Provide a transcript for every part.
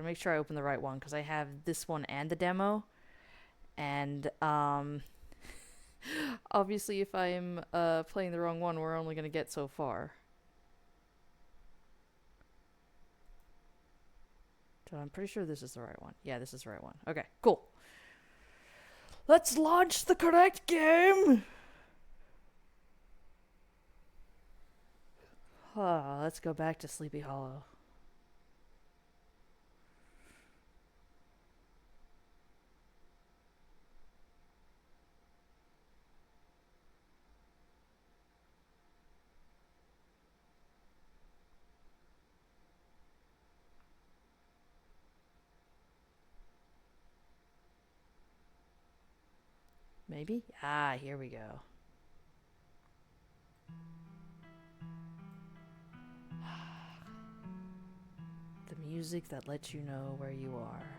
Gotta make sure I open the right one, because I have this one and the demo. And, obviously if I'm, playing the wrong one, we're only gonna get so far. So I'm pretty sure this is the right one. Yeah, this is the right one. Okay, cool. Let's launch the correct game! Let's go back to Sleepy Hollow. Maybe? Ah, here we go. The music that lets you know where you are.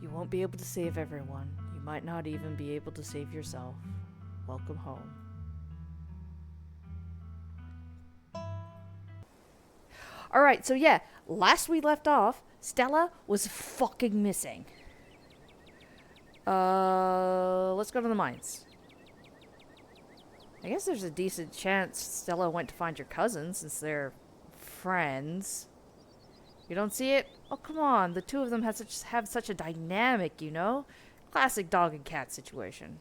You won't be able to save everyone. You might not even be able to save yourself. Welcome home. Alright, so yeah, last we left off, Stella was fucking missing. Let's go to the mines. I guess there's a decent chance Stella went to find your cousin, since they're friends. You don't see it? Oh, come on. The two of them have such a dynamic, you know? Classic dog and cat situation.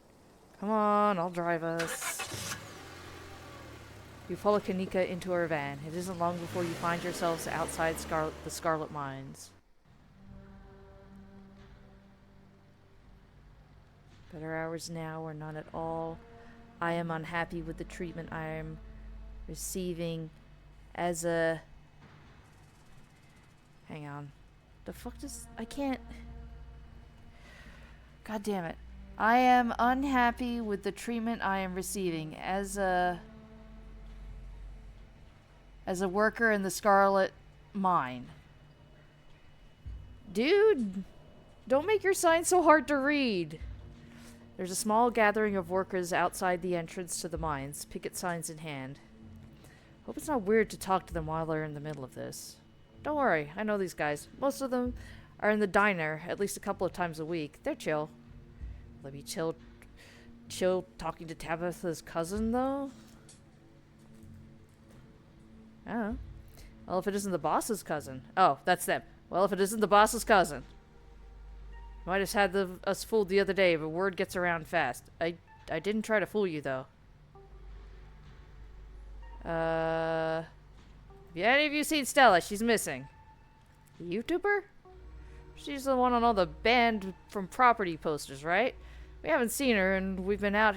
Come on, I'll drive us. You follow Kanika into her van. It isn't long before you find yourselves outside the Scarlet Mines. Better hours now or none at all. I am unhappy with the treatment I am receiving as a... Hang on. The fuck does... I can't... God damn it. I am unhappy with the treatment I am receiving as a worker in the Scarlet Mine. Dude, don't make your sign so hard to read. There's a small gathering of workers outside the entrance to the mines, picket signs in hand. Hope it's not weird to talk to them while they're in the middle of this. Don't worry, I know these guys. Most of them are in the diner at least a couple of times a week. They're chill. Will they be chill talking to Tabitha's cousin, though? Oh. Well, if it isn't the boss's cousin. Oh, that's them. Well, if it isn't the boss's cousin. Might have had us fooled the other day, but word gets around fast. I didn't try to fool you, though. Have any of you seen Stella? She's missing. The YouTuber? She's the one on all the banned from property posters, right? We haven't seen her, and we've been out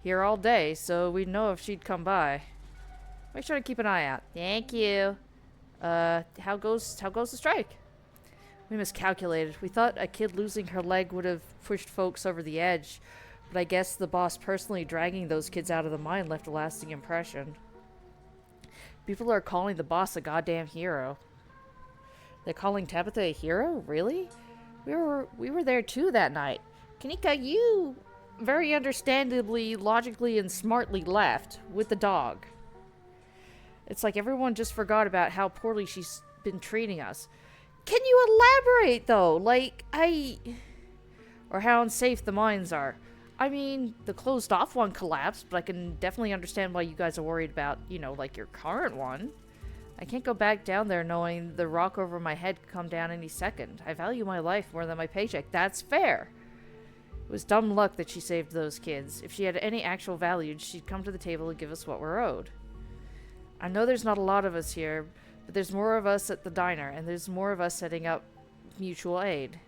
here all day, so we'd know if she'd come by. Make sure to keep an eye out. Thank you. How goes the strike? We miscalculated. We thought a kid losing her leg would have pushed folks over the edge, but I guess the boss personally dragging those kids out of the mine left a lasting impression. People are calling the boss a goddamn hero. They're calling Tabitha a hero? Really? We were there too that night. Kanika, you very understandably, logically, and smartly left with the dog. It's like everyone just forgot about how poorly she's been treating us. Can you elaborate, though? Or how unsafe the mines are. I mean, the closed-off one collapsed, but I can definitely understand why you guys are worried about, you know, like your current one. I can't go back down there knowing the rock over my head could come down any second. I value my life more than my paycheck. That's fair. It was dumb luck that she saved those kids. If she had any actual value, she'd come to the table and give us what we're owed. I know there's not a lot of us here, but there's more of us at the diner, and there's more of us setting up mutual aid.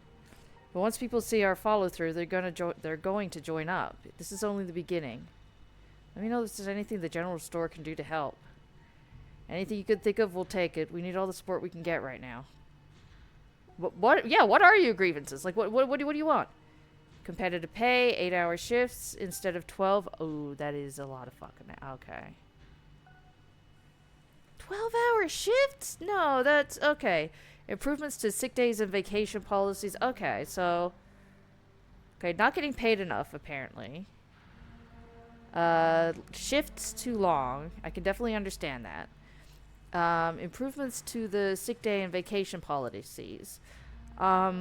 But once people see our follow-through, they're going to join up. This is only the beginning. Let me know if there's anything the general store can do to help. Anything you could think of, we'll take it. We need all the support we can get right now. What? Yeah, what are your grievances? Like, what do you want? Competitive pay, 8-hour shifts instead of 12. Oh, that is a lot of fucking... Okay. 12-hour shifts? No, that's... Okay. Improvements to sick days and vacation policies. Okay, so... Okay, not getting paid enough, apparently. Shifts too long. I can definitely understand that. Improvements to the sick day and vacation policies. I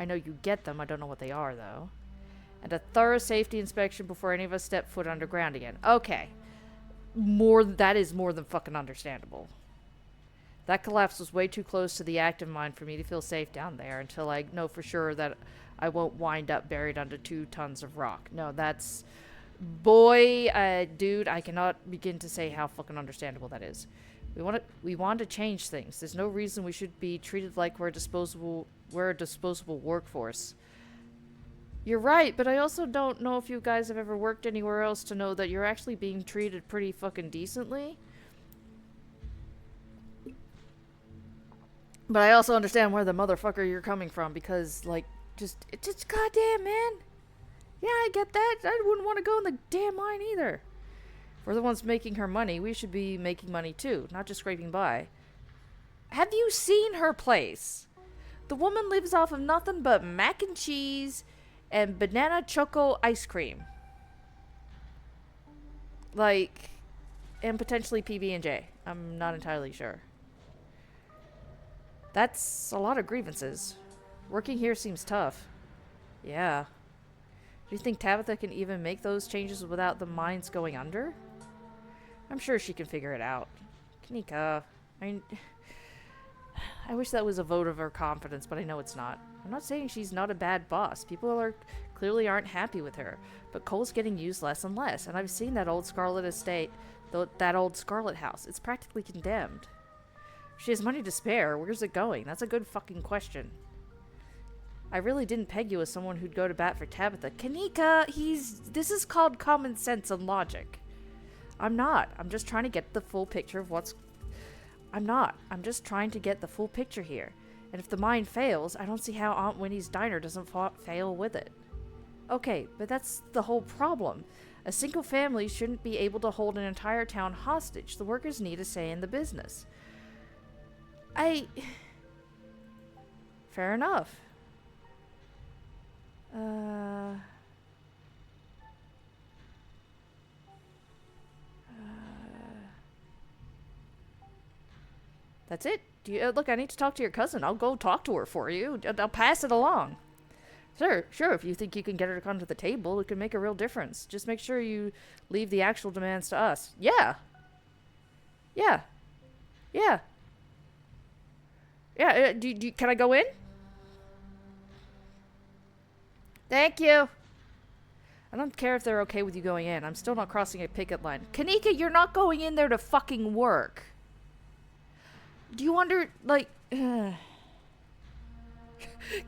know you get them. I don't know what they are, though. And a thorough safety inspection before any of us step foot underground again. Okay. That is more than fucking understandable. That collapse was way too close to the active mine for me to feel safe down there until I know for sure that I won't wind up buried under 2 tons of rock. No, that's... dude, I cannot begin to say how fucking understandable that is. We want to change things. There's no reason we should be treated like we're a disposable workforce. You're right, but I also don't know if you guys have ever worked anywhere else to know that you're actually being treated pretty fucking decently. But I also understand where the motherfucker you're coming from, because, like, just goddamn, man. Yeah, I get that. I wouldn't want to go in the damn mine either. If we're the ones making her money, we should be making money too, not just scraping by. Have you seen her place? The woman lives off of nothing but mac and cheese and banana choco ice cream. Like, and potentially PB&J. I'm not entirely sure. That's a lot of grievances. Working here seems tough. Yeah. Do you think Tabitha can even make those changes without the mines going under? I'm sure she can figure it out. Kanika, I wish that was a vote of her confidence, but I know it's not. I'm not saying she's not a bad boss. People clearly aren't happy with her, but coal's getting used less and less, and I've seen that old Scarlet estate, that old Scarlet house. It's practically condemned. If she has money to spare, where's it going? That's a good fucking question. I really didn't peg you as someone who'd go to bat for Tabitha. Kanika, this is called common sense and logic. I'm not. I'm just trying to get the full picture of what's... I'm just trying to get the full picture here. And if the mine fails, I don't see how Aunt Winnie's diner doesn't fail with it. Okay, but that's the whole problem. A single family shouldn't be able to hold an entire town hostage. The workers need a say in the business. Fair enough. That's it. Look, I need to talk to your cousin. I'll go talk to her for you. I'll pass it along. Sure. If you think you can get her to come to the table, it could make a real difference. Just make sure you leave the actual demands to us. Yeah. Can I go in? Thank you. I don't care if they're okay with you going in. I'm still not crossing a picket line. Kanika, you're not going in there to fucking work. Do you wonder, like...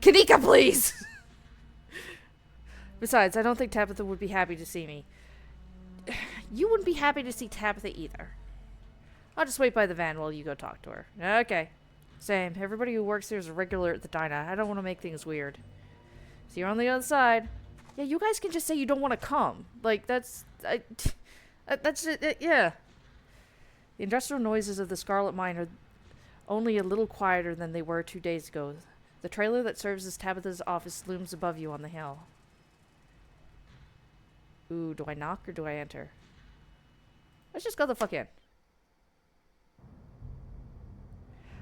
Kanika, please! Besides, I don't think Tabitha would be happy to see me. You wouldn't be happy to see Tabitha either. I'll just wait by the van while you go talk to her. Okay. Same. Everybody who works here is a regular at the diner. I don't want to make things weird. See you on the other side. Yeah, you guys can just say you don't want to come. Like, that's it, yeah. The industrial noises of the Scarlet Mine are only a little quieter than they were 2 days ago. The trailer that serves as Tabitha's office looms above you on the hill. Ooh, do I knock or do I enter? Let's just go the fuck in.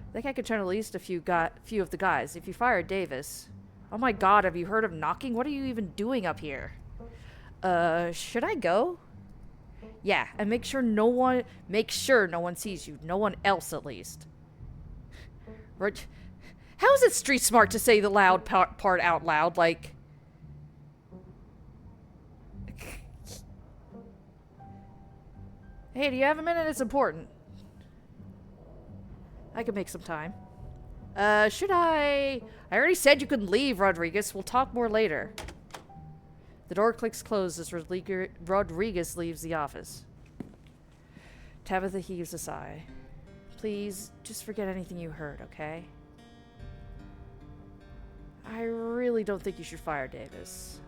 I think I could turn at least a few of the guys. If you fire Davis... Oh my god, have you heard of knocking? What are you even doing up here? Should I go? Yeah, and make sure no one sees you. No one else, at least. How is it street smart to say the loud part out loud? Like... Hey, do you have a minute? It's important. I could make some time. Should I... I already said you could leave, Rodriguez. We'll talk more later. The door clicks closed as Rodriguez leaves the office. Tabitha heaves a sigh. Please, just forget anything you heard, okay? I really don't think you should fire Davis.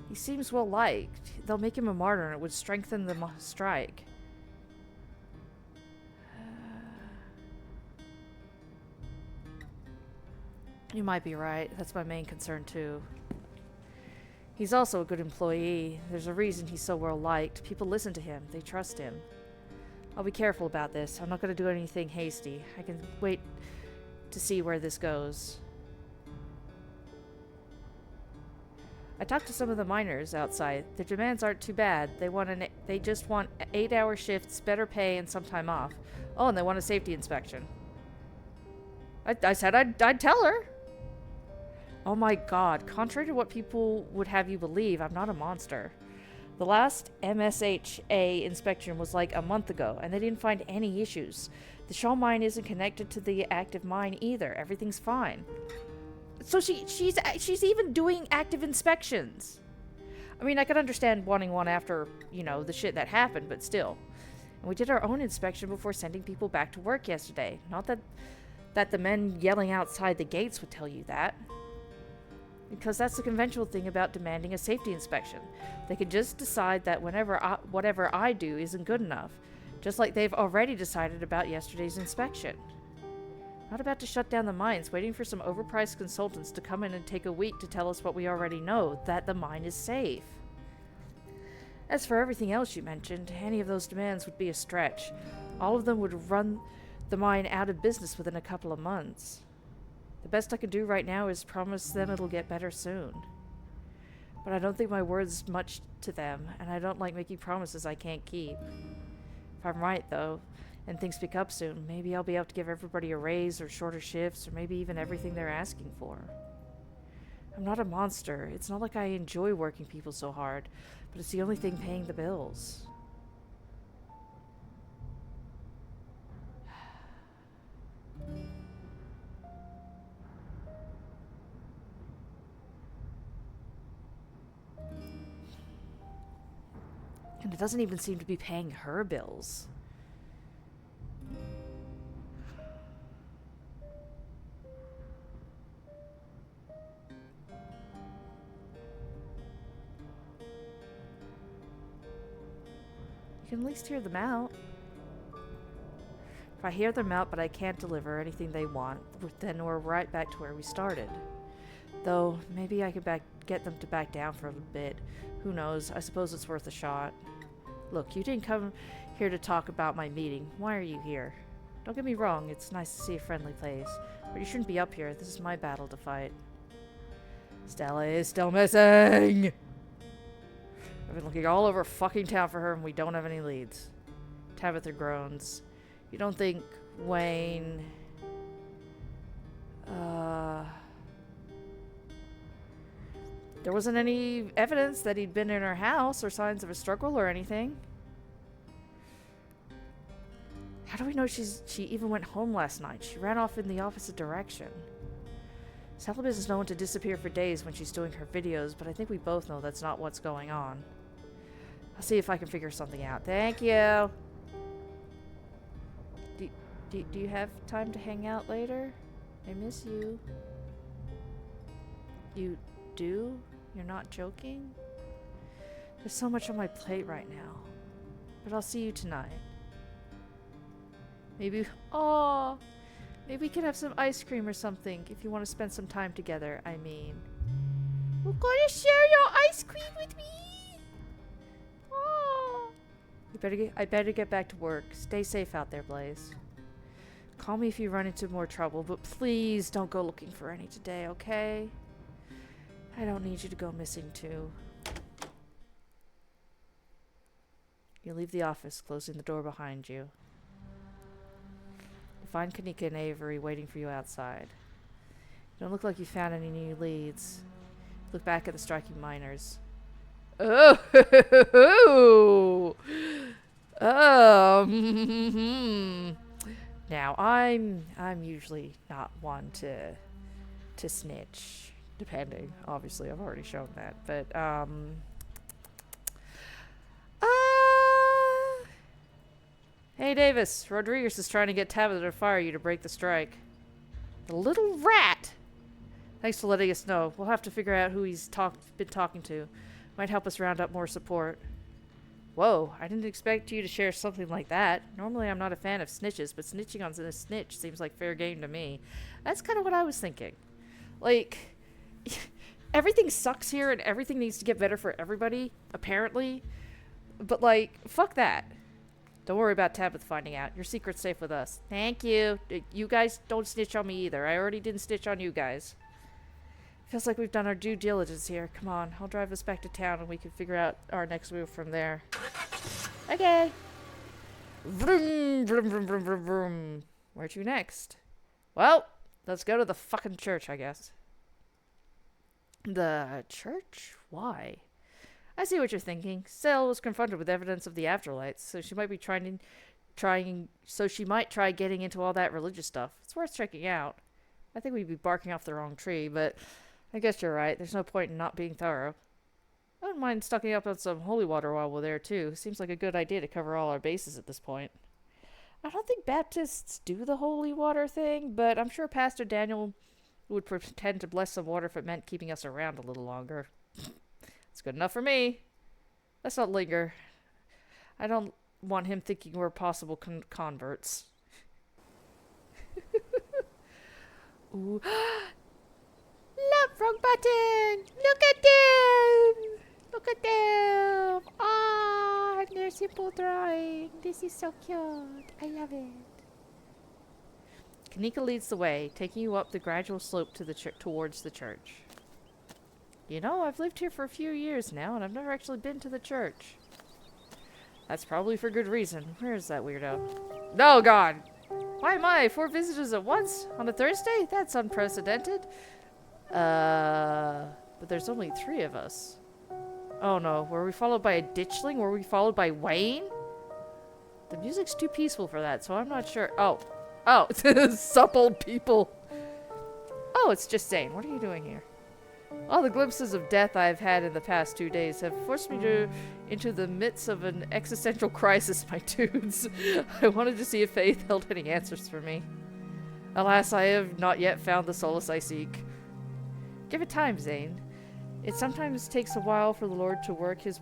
He seems well liked. They'll make him a martyr and it would strengthen the strike. You might be right. That's my main concern, too. He's also a good employee. There's a reason he's so well liked. People listen to him. They trust him. I'll be careful about this. I'm not going to do anything hasty. I can wait to see where this goes. I talked to some of the miners outside. Their demands aren't too bad. They just want 8-hour shifts, better pay, and some time off. Oh, and they want a safety inspection. I said I'd tell her. Oh my god, contrary to what people would have you believe, I'm not a monster. The last MSHA inspection was like a month ago, and they didn't find any issues. The Shaw mine isn't connected to the active mine either. Everything's fine. So she's even doing active inspections. I mean, I could understand wanting one after, you know, the shit that happened, but still. And we did our own inspection before sending people back to work yesterday. Not that the men yelling outside the gates would tell you that. Because that's the conventional thing about demanding a safety inspection. They can just decide that whatever I do isn't good enough. Just like they've already decided about yesterday's inspection. Not about to shut down the mines, waiting for some overpriced consultants to come in and take a week to tell us what we already know, that the mine is safe. As for everything else you mentioned, any of those demands would be a stretch. All of them would run the mine out of business within a couple of months. The best I can do right now is promise them it'll get better soon. But I don't think my word's much to them, and I don't like making promises I can't keep. If I'm right, though, and things pick up soon, maybe I'll be able to give everybody a raise or shorter shifts or maybe even everything they're asking for. I'm not a monster. It's not like I enjoy working people so hard, but it's the only thing paying the bills. And it doesn't even seem to be paying her bills. You can at least hear them out. If I hear them out but I can't deliver anything they want, then we're right back to where we started. Though, maybe I could get them to back down for a bit. Who knows? I suppose it's worth a shot. Look, you didn't come here to talk about my meeting. Why are you here? Don't get me wrong, it's nice to see a friendly place. But you shouldn't be up here. This is my battle to fight. Stella is still missing! I've been looking all over fucking town for her and we don't have any leads. Tabitha groans. You don't think Wayne... There wasn't any evidence that he'd been in her house or signs of a struggle or anything. How do we know she even went home last night? She ran off in the opposite direction. Celibate is known to disappear for days when she's doing her videos, but I think we both know that's not what's going on. I'll see if I can figure something out. Thank you! Do you have time to hang out later? I miss you. You do? You're not joking? There's so much on my plate right now. But I'll see you tonight. Maybe we could have some ice cream or something if you want to spend some time together, I mean. We're gonna share your ice cream with me! Oh. I better get back to work. Stay safe out there, Blaze. Call me if you run into more trouble, but please don't go looking for any today, okay? I don't need you to go missing too. You leave the office, closing the door behind you. You find Kanika and Avery waiting for you outside. You don't look like you found any new leads. Look back at the striking miners. Oh! Now, I'm usually not one to snitch. Depending, obviously, I've already shown that, but, Hey, Davis, Rodriguez is trying to get Tabitha to fire you to break the strike. The little rat! Thanks for letting us know. We'll have to figure out who he's been talking to. Might help us round up more support. Whoa, I didn't expect you to share something like that. Normally, I'm not a fan of snitches, but snitching on a snitch seems like fair game to me. That's kind of what I was thinking. Like... everything sucks here and everything needs to get better for everybody, apparently. But, like, fuck that. Don't worry about Tabitha finding out. Your secret's safe with us. Thank you. You guys don't snitch on me either. I already didn't snitch on you guys. Feels like we've done our due diligence here. Come on, I'll drive us back to town and we can figure out our next move from there. Okay. Vroom, vroom, vroom, vroom, vroom, vroom. Where to next? Well, let's go to the fucking church, I guess. The church? Why? I see what you're thinking. Stella was confronted with evidence of the afterlights, so she might be she might try getting into all that religious stuff. It's worth checking out. I think we'd be barking off the wrong tree, but I guess you're right. There's no point in not being thorough. I wouldn't mind stocking up on some holy water while we're there, too. Seems like a good idea to cover all our bases at this point. I don't think Baptists do the holy water thing, but I'm sure Pastor Daniel would pretend to bless some water if it meant keeping us around a little longer. It's good enough for me. Let's not linger. I don't want him thinking we're possible converts. Ooh. Look, wrong button! Look at them! Look at them! Ah, their simple drawing. This is so cute. I love it. Kanika leads the way, taking you up the gradual slope to towards the church. You know, I've lived here for a few years now, and I've never actually been to the church. That's probably for good reason. Where is that weirdo? No, God! Why am I? 4 visitors at once? On a Thursday? That's unprecedented. But there's only 3 of us. Oh no, were we followed by a ditchling? Were we followed by Wayne? The music's too peaceful for that, so I'm not sure. Oh, supple people. Oh, it's just Zane. What are you doing here? All the glimpses of death I've had in the past 2 days have forced me into the midst of an existential crisis, my dudes. I wanted to see if Faith held any answers for me. Alas, I have not yet found the solace I seek. Give it time, Zane. It sometimes takes a while for the Lord to work his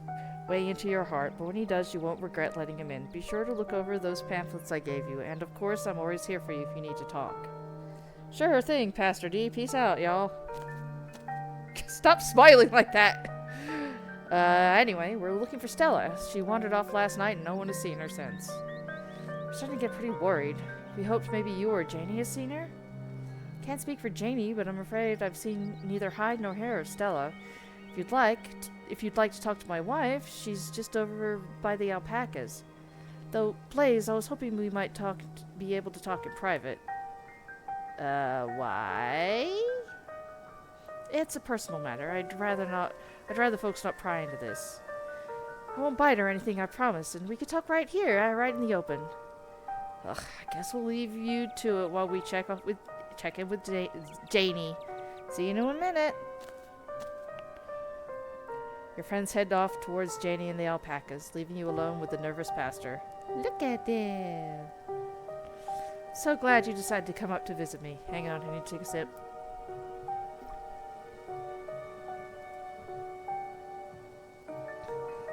way into your heart, but when he does, you won't regret letting him in. Be sure to look over those pamphlets I gave you, and of course, I'm always here for you if you need to talk. Sure thing, Pastor D. Peace out, y'all. Stop smiling like that! Anyway, we're looking for Stella. She wandered off last night and no one has seen her since. We're starting to get pretty worried. We hoped maybe you or Janie has seen her? Can't speak for Janie, but I'm afraid I've seen neither hide nor hair of Stella. If you'd like to talk to my wife, she's just over by the alpacas. Though, Blaze, I was hoping we might be able to talk in private. Why? It's a personal matter. I'd rather folks not pry into this. I won't bite or anything, I promise, and we could talk right here, right in the open. Ugh, I guess we'll leave you to it while we check in with Janie. See you in a minute. Your friends head off towards Janie and the alpacas, leaving you alone with the nervous pastor. Look at them. So glad you decided to come up to visit me. Hang on, I need to take a sip.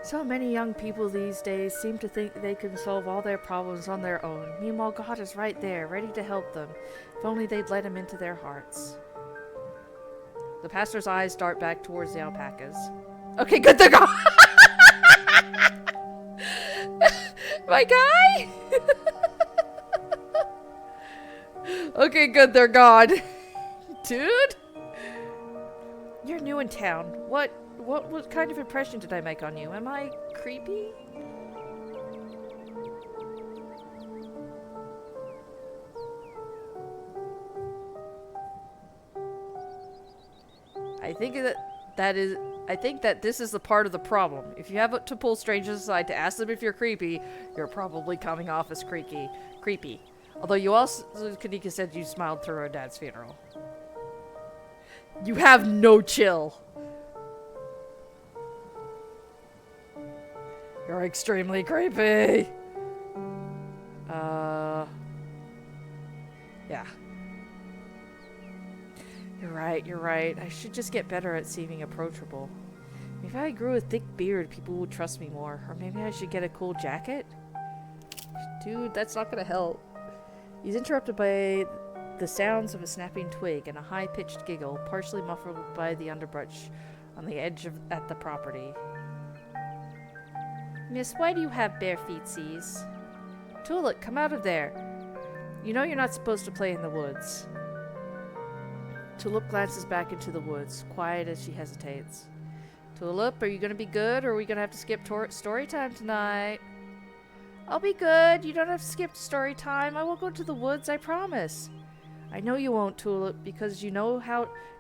So many young people these days seem to think they can solve all their problems on their own. Meanwhile, God is right there, ready to help them. If only they'd let him into their hearts. The pastor's eyes dart back towards the alpacas. Okay, good, they're gone! My guy? Okay, good, they're gone. Dude? You're new in town. What kind of impression did I make on you? Am I creepy? I think that this is the part of the problem. If you have to pull strangers aside to ask them if you're creepy, you're probably coming off as creepy. Although you also, Kanika said you smiled through her dad's funeral. You have no chill. You're extremely creepy. Yeah. You're right. I should just get better at seeming approachable. If I grew a thick beard, people would trust me more. Or maybe I should get a cool jacket? Dude, that's not gonna help. He's interrupted by the sounds of a snapping twig and a high-pitched giggle, partially muffled by the underbrush on the edge at the property. Miss, why do you have bare feetsies? Tulip, come out of there. You know you're not supposed to play in the woods. Tulip glances back into the woods, quiet as she hesitates. Tulip, are you going to be good, or are we going to have to skip story time tonight? I'll be good. You don't have to skip story time. I will go to the woods, I promise. I know you won't, Tulip, because you know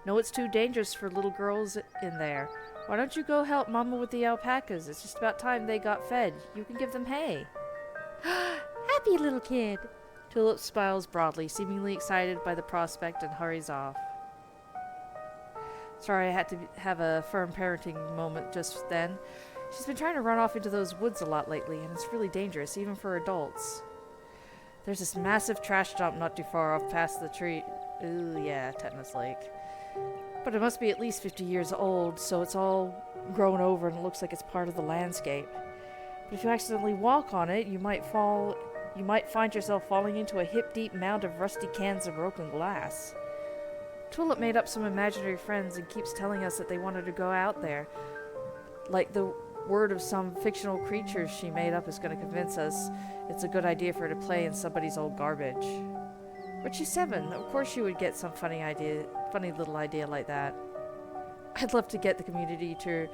it's too dangerous for little girls in there. Why don't you go help Mama with the alpacas? It's just about time they got fed. You can give them hay. Happy little kid. Tulip smiles broadly, seemingly excited by the prospect, and hurries off. Sorry, I had to have a firm parenting moment just then. She's been trying to run off into those woods a lot lately, and it's really dangerous, even for adults. There's this massive trash dump not too far off past the tree. Ooh, yeah, Tetanus Lake. But it must be at least 50 years old, so it's all grown over and it looks like it's part of the landscape. But if you accidentally walk on it, you might find yourself falling into a hip-deep mound of rusty cans of broken glass. Tulip made up some imaginary friends and keeps telling us that they wanted to go out there. Like the word of some fictional creature she made up is going to convince us it's a good idea for her to play in somebody's old garbage. But she's 7. Of course she would get some funny little idea like that. I'd love to get the community to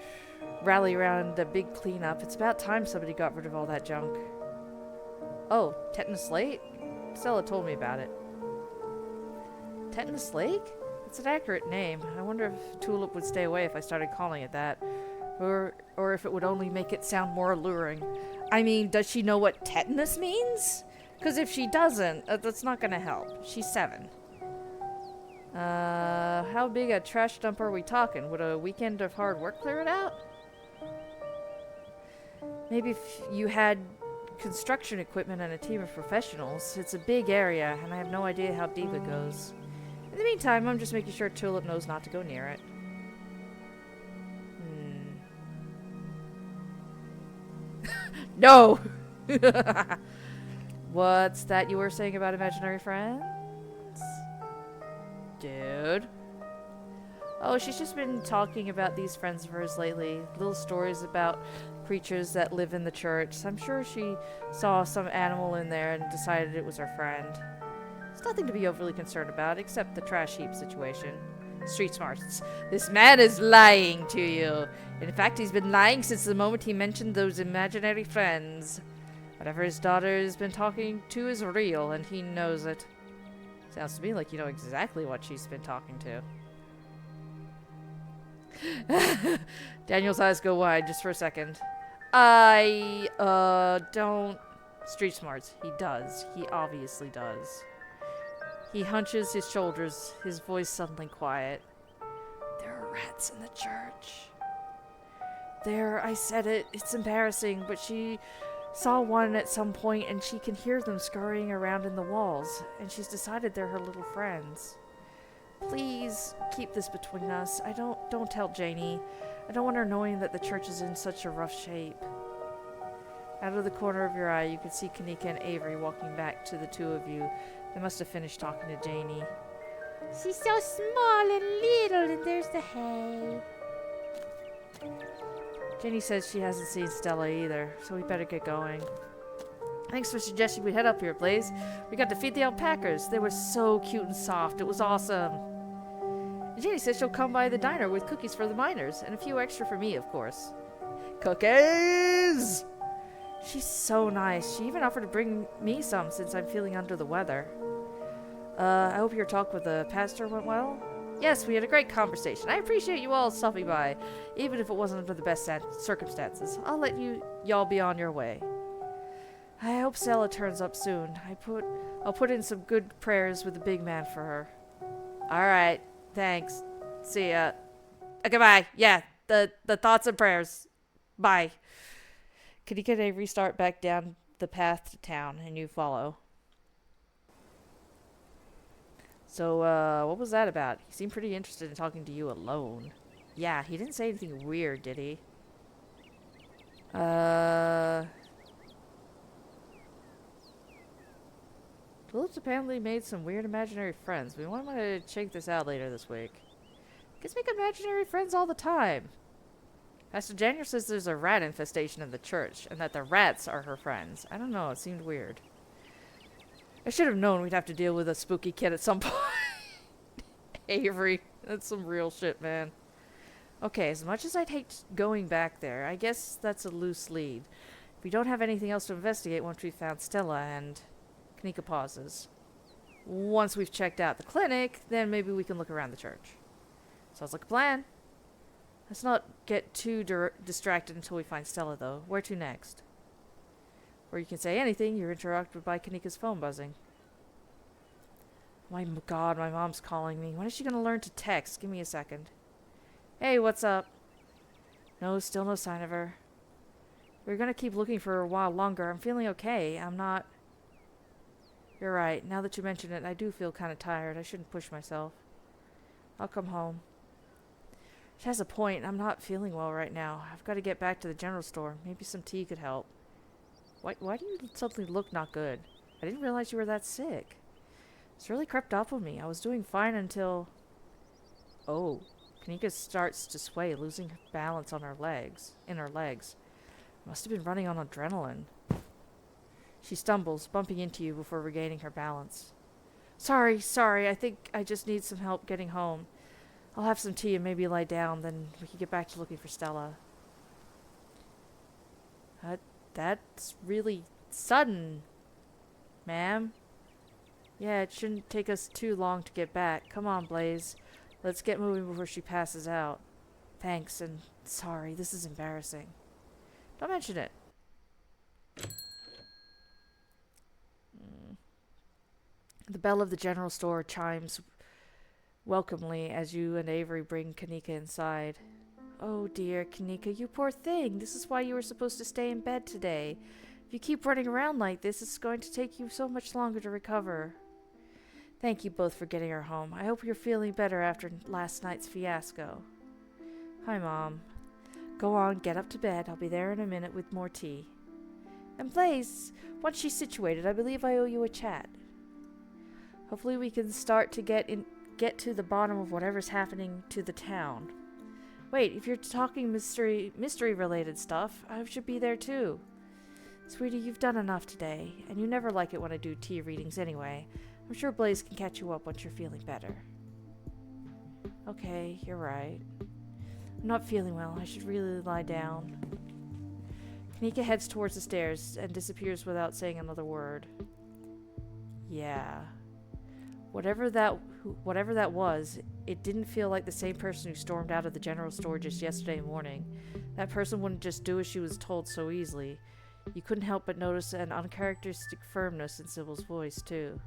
rally around a big cleanup. It's about time somebody got rid of all that junk. Oh, Tetanus Lake? Stella told me about it. Tetanus Lake? It's an accurate name. I wonder if Tulip would stay away if I started calling it that. Or if it would only make it sound more alluring. I mean, does she know what tetanus means? Because if she doesn't, that's not going to help. She's 7. How big a trash dump are we talking? Would a weekend of hard work clear it out? Maybe if you had construction equipment and a team of professionals. It's a big area, and I have no idea how deep it goes. In the meantime, I'm just making sure Tulip knows not to go near it. No! What's that you were saying about imaginary friends? Dude. Oh, she's just been talking about these friends of hers lately. Little stories about creatures that live in the church. I'm sure she saw some animal in there and decided it was her friend. It's nothing to be overly concerned about, except the trash heap situation. Street smarts. This man is lying to you. In fact, he's been lying since the moment he mentioned those imaginary friends. Whatever his daughter has been talking to is real, and he knows it. Sounds to me like you know exactly what she's been talking to. Daniel's eyes go wide just for a second. Don't... Street smarts. He does. He obviously does. He hunches his shoulders, his voice suddenly quiet. There are rats in the church. There, I said it. It's embarrassing, but she saw one at some point and she can hear them scurrying around in the walls, and she's decided they're her little friends. Please keep this between us. Don't tell Janie. I don't want her knowing that the church is in such a rough shape. Out of the corner of your eye, you can see Kanika and Avery walking back to the two of you. They must have finished talking to Janie. She's so small and little, and there's the hay. Janie says she hasn't seen Stella either, so we better get going. Thanks for suggesting we head up here, Blaze. We got to feed the alpacas. They were so cute and soft. It was awesome. And Janie says she'll come by the diner with cookies for the miners, and a few extra for me, of course. Cookies! She's so nice. She even offered to bring me some since I'm feeling under the weather. I hope your talk with the pastor went well. Yes, we had a great conversation. I appreciate you all stopping by, even if it wasn't under the best circumstances. I'll let y'all be on your way. I hope Stella turns up soon. I'll put in some good prayers with the big man for her. All right. Thanks. See ya. Okay, bye. Yeah, the thoughts and prayers. Bye. Kanika and Avery start back down the path to town, and you follow. So, what was that about? He seemed pretty interested in talking to you alone. Yeah, he didn't say anything weird, did he? Tulips apparently made some weird imaginary friends. We might want to check this out later this week. Kids make imaginary friends all the time. Pastor Daniel says there's a rat infestation in the church, and that the rats are her friends. I don't know, it seemed weird. I should have known we'd have to deal with a spooky kid at some point. Avery, that's some real shit, man. Okay, as much as I'd hate going back there, I guess that's a loose lead. We don't have anything else to investigate once we've found Stella and... Kanika pauses. Once we've checked out the clinic, then maybe we can look around the church. Sounds like a plan. Let's not get too distracted until we find Stella, though. Where to next? Or you can say anything, you're interrupted by Kanika's phone buzzing. My god, my mom's calling me. When is she going to learn to text? Give me a second. Hey, what's up? No, still no sign of her. We're going to keep looking for a while longer. I'm feeling okay. I'm not... You're right. Now that you mention it, I do feel kind of tired. I shouldn't push myself. I'll come home. She has a point. I'm not feeling well right now. I've got to get back to the general store. Maybe some tea could help. Why do you suddenly look not good? I didn't realize you were that sick. It's really crept up on me. I was doing fine until... Oh. Kanika starts to sway, losing her balance on her legs. Must have been running on adrenaline. She stumbles, bumping into you before regaining her balance. Sorry. I think I just need some help getting home. I'll have some tea and maybe lie down, then we can get back to looking for Stella. That's really sudden, ma'am. Yeah, it shouldn't take us too long to get back. Come on, Blaze. Let's get moving before she passes out. Thanks, and sorry, this is embarrassing. Don't mention it. The bell of the general store chimes welcomely as you and Avery bring Kanika inside. Oh dear, Kanika, you poor thing. This is why you were supposed to stay in bed today. If you keep running around like this, it's going to take you so much longer to recover. Thank you both for getting her home. I hope you're feeling better after last night's fiasco. Hi, Mom. Go on, get up to bed. I'll be there in a minute with more tea. And Blaze, once she's situated, I believe I owe you a chat. Hopefully we can start to get to the bottom of whatever's happening to the town. Wait, if you're talking mystery-related stuff, I should be there too. Sweetie, you've done enough today, and you never like it when I do tea readings anyway. I'm sure Blaze can catch you up once you're feeling better. Okay, you're right. I'm not feeling well. I should really lie down. Kanika heads towards the stairs and disappears without saying another word. Yeah. Whatever that was, it didn't feel like the same person who stormed out of the general store just yesterday morning. That person wouldn't just do as she was told so easily. You couldn't help but notice an uncharacteristic firmness in Sybil's voice, too.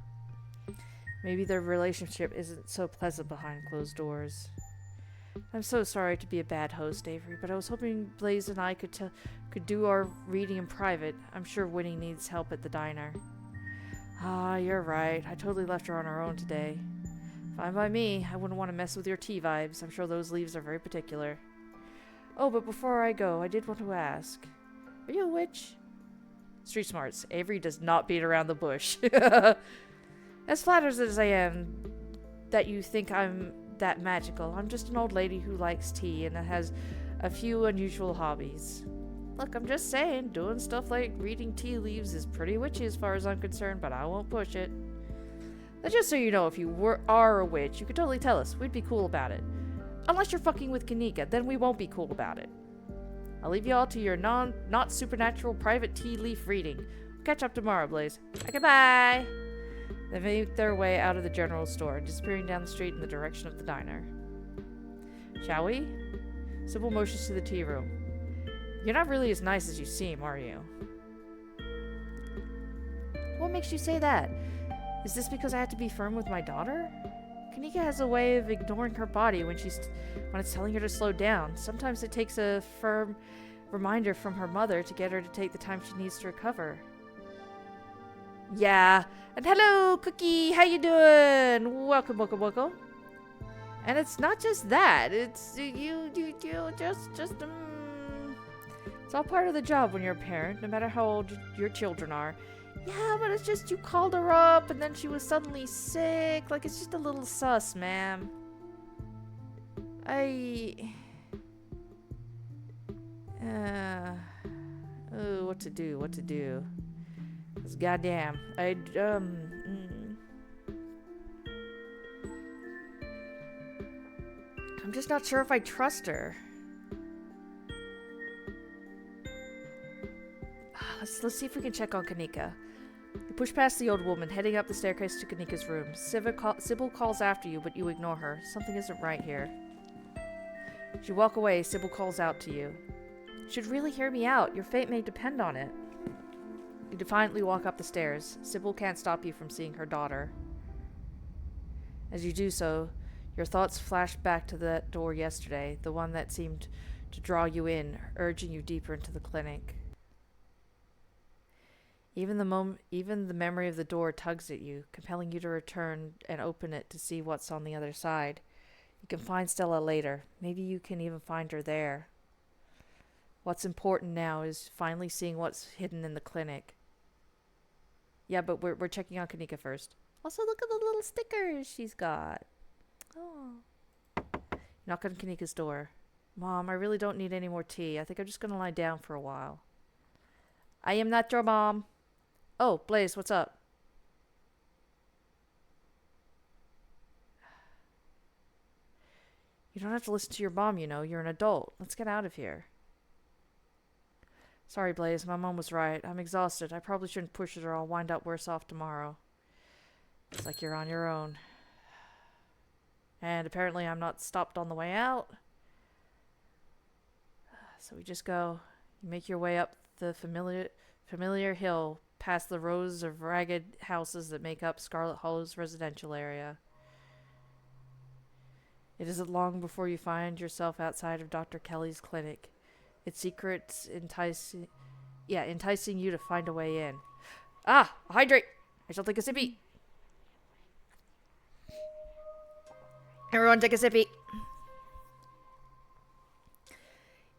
Maybe their relationship isn't so pleasant behind closed doors. I'm so sorry to be a bad host, Avery, but I was hoping Blaze and I could do our reading in private. I'm sure Winnie needs help at the diner. Ah, you're right. I totally left her on her own today. Fine by me. I wouldn't want to mess with your tea vibes. I'm sure those leaves are very particular. Oh, but before I go, I did want to ask. Are you a witch? Street smarts. Avery does not beat around the bush. As flattered as I am that you think I'm that magical, I'm just an old lady who likes tea and has a few unusual hobbies. Look, I'm just saying, doing stuff like reading tea leaves is pretty witchy as far as I'm concerned, but I won't push it. But just so you know, if you are a witch, you could totally tell us. We'd be cool about it. Unless you're fucking with Kanika, then we won't be cool about it. I'll leave you all to your not supernatural private tea leaf reading. We'll catch up tomorrow, Blaze. Okay, bye! They make their way out of the general store, disappearing down the street in the direction of the diner. Shall we? Sybil motions to the tea room. You're not really as nice as you seem, are you? What makes you say that? Is this because I had to be firm with my daughter? Kanika has a way of ignoring her body when it's telling her to slow down. Sometimes it takes a firm reminder from her mother to get her to take the time she needs to recover. Yeah. And hello, Cookie. How you doing? Welcome. And it's not just that. It's you just it's all part of the job when you're a parent, no matter how old your children are. Yeah, but it's just you called her up and then she was suddenly sick. Like, it's just a little sus, ma'am. Oh, what to do, what to do. 'Cause goddamn, I'm just not sure if I trust her. Let's see if we can check on Kanika. You push past the old woman, heading up the staircase to Kanika's room. Sybil calls after you, but you ignore her. Something isn't right here. As you walk away, Sybil calls out to you. You should really hear me out. Your fate may depend on it. You defiantly walk up the stairs. Sybil can't stop you from seeing her daughter. As you do so, your thoughts flash back to that door yesterday, the one that seemed to draw you in, urging you deeper into the clinic. Even the memory of the door tugs at you, compelling you to return and open it to see what's on the other side. You can find Stella later. Maybe you can even find her there. What's important now is finally seeing what's hidden in the clinic. Yeah, but we're checking on Kanika first. Also, look at the little stickers she's got. Oh. Knock on Kanika's door. Mom, I really don't need any more tea. I think I'm just going to lie down for a while. I am not your mom. Oh, Blaze, what's up? You don't have to listen to your mom, you know. You're an adult. Let's get out of here. Sorry, Blaze. My mom was right. I'm exhausted. I probably shouldn't push it or I'll wind up worse off tomorrow. It's like you're on your own. And apparently I'm not stopped on the way out. So we just go. You make your way up the familiar hill, past the rows of ragged houses that make up Scarlet Hollow's residential area. It isn't long before you find yourself outside of Dr. Kelly's clinic. Its secrets enticing you to find a way in. Ah, hydrate! I shall take a sippy. Everyone take a sippy.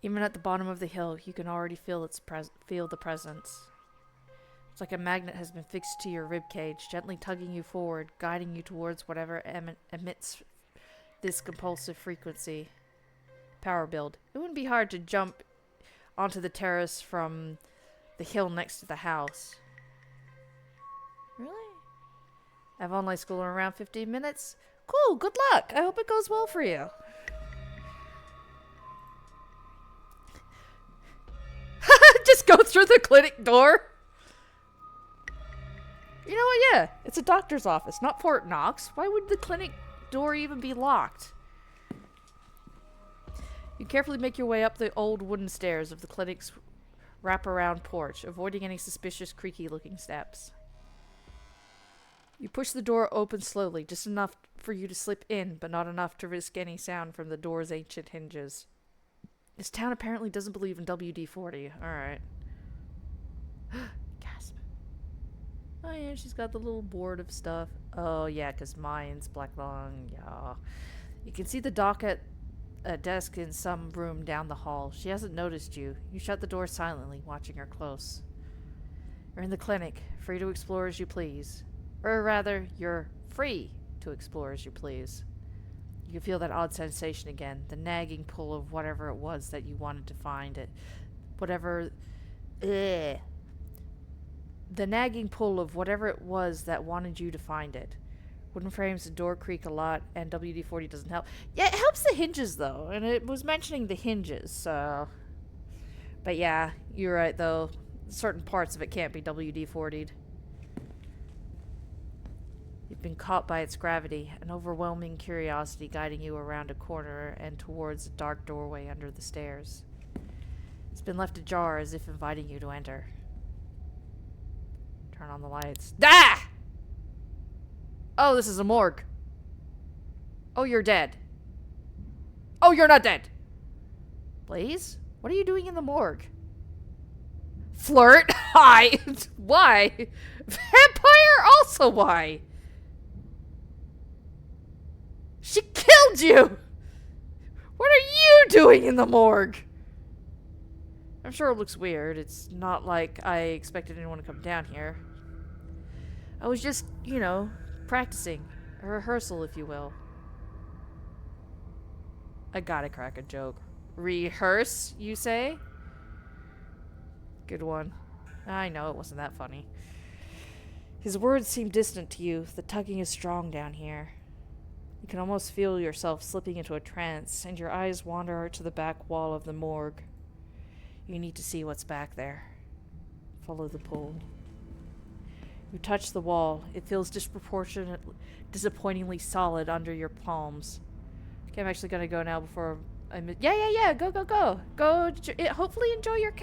Even at the bottom of the hill, you can already feel the presence. It's like a magnet has been fixed to your ribcage, gently tugging you forward, guiding you towards whatever emits this compulsive frequency. Power build. It wouldn't be hard to jump onto the terrace from the hill next to the house. Really? I have online school in around 15 minutes. Cool, good luck. I hope it goes well for you. Just go through the clinic door. You know what? Yeah, it's a doctor's office, not Fort Knox. Why would the clinic door even be locked? You carefully make your way up the old wooden stairs of the clinic's wraparound porch, avoiding any suspicious creaky-looking steps. You push the door open slowly, just enough for you to slip in, but not enough to risk any sound from the door's ancient hinges. This town apparently doesn't believe in WD-40. Alright. Gasp. Oh yeah, she's got the little board of stuff. Oh yeah, because mine's black lung. Yeah. You can see the dock at a desk in some room down the hall. She hasn't noticed you. You shut the door silently, watching her close. You're in the clinic, free to explore as you please. Or rather, you're free to explore as you please. You can feel that odd sensation again, the nagging pull of whatever it was that you wanted to find it. The nagging pull of whatever it was that wanted you to find it. Wooden frames and door creak a lot, and WD-40 doesn't help. Yeah, it helps the hinges, though, and it was mentioning the hinges, so... But yeah, you're right, though. Certain parts of it can't be WD-40'd. You've been caught by its gravity, an overwhelming curiosity guiding you around a corner and towards a dark doorway under the stairs. It's been left ajar as if inviting you to enter. Turn on the lights. Ah! Oh, this is a morgue. Oh, you're dead. Oh, you're not dead. Blaze? What are you doing in the morgue? Flirt? Hi. Why? Vampire? Also why? She killed you! What are you doing in the morgue? I'm sure it looks weird. It's not like I expected anyone to come down here. I was just, you know, practicing. A rehearsal, if you will. I gotta crack a joke. Rehearse, you say? Good one. I know it wasn't that funny. His words seem distant to you. The tugging is strong down here. You can almost feel yourself slipping into a trance, and your eyes wander to the back wall of the morgue. You need to see what's back there. Follow the pull. You touch the wall. It feels disappointingly solid under your palms. Okay, I'm actually gonna go now before I miss. Yeah. Go. Go. Hopefully enjoy your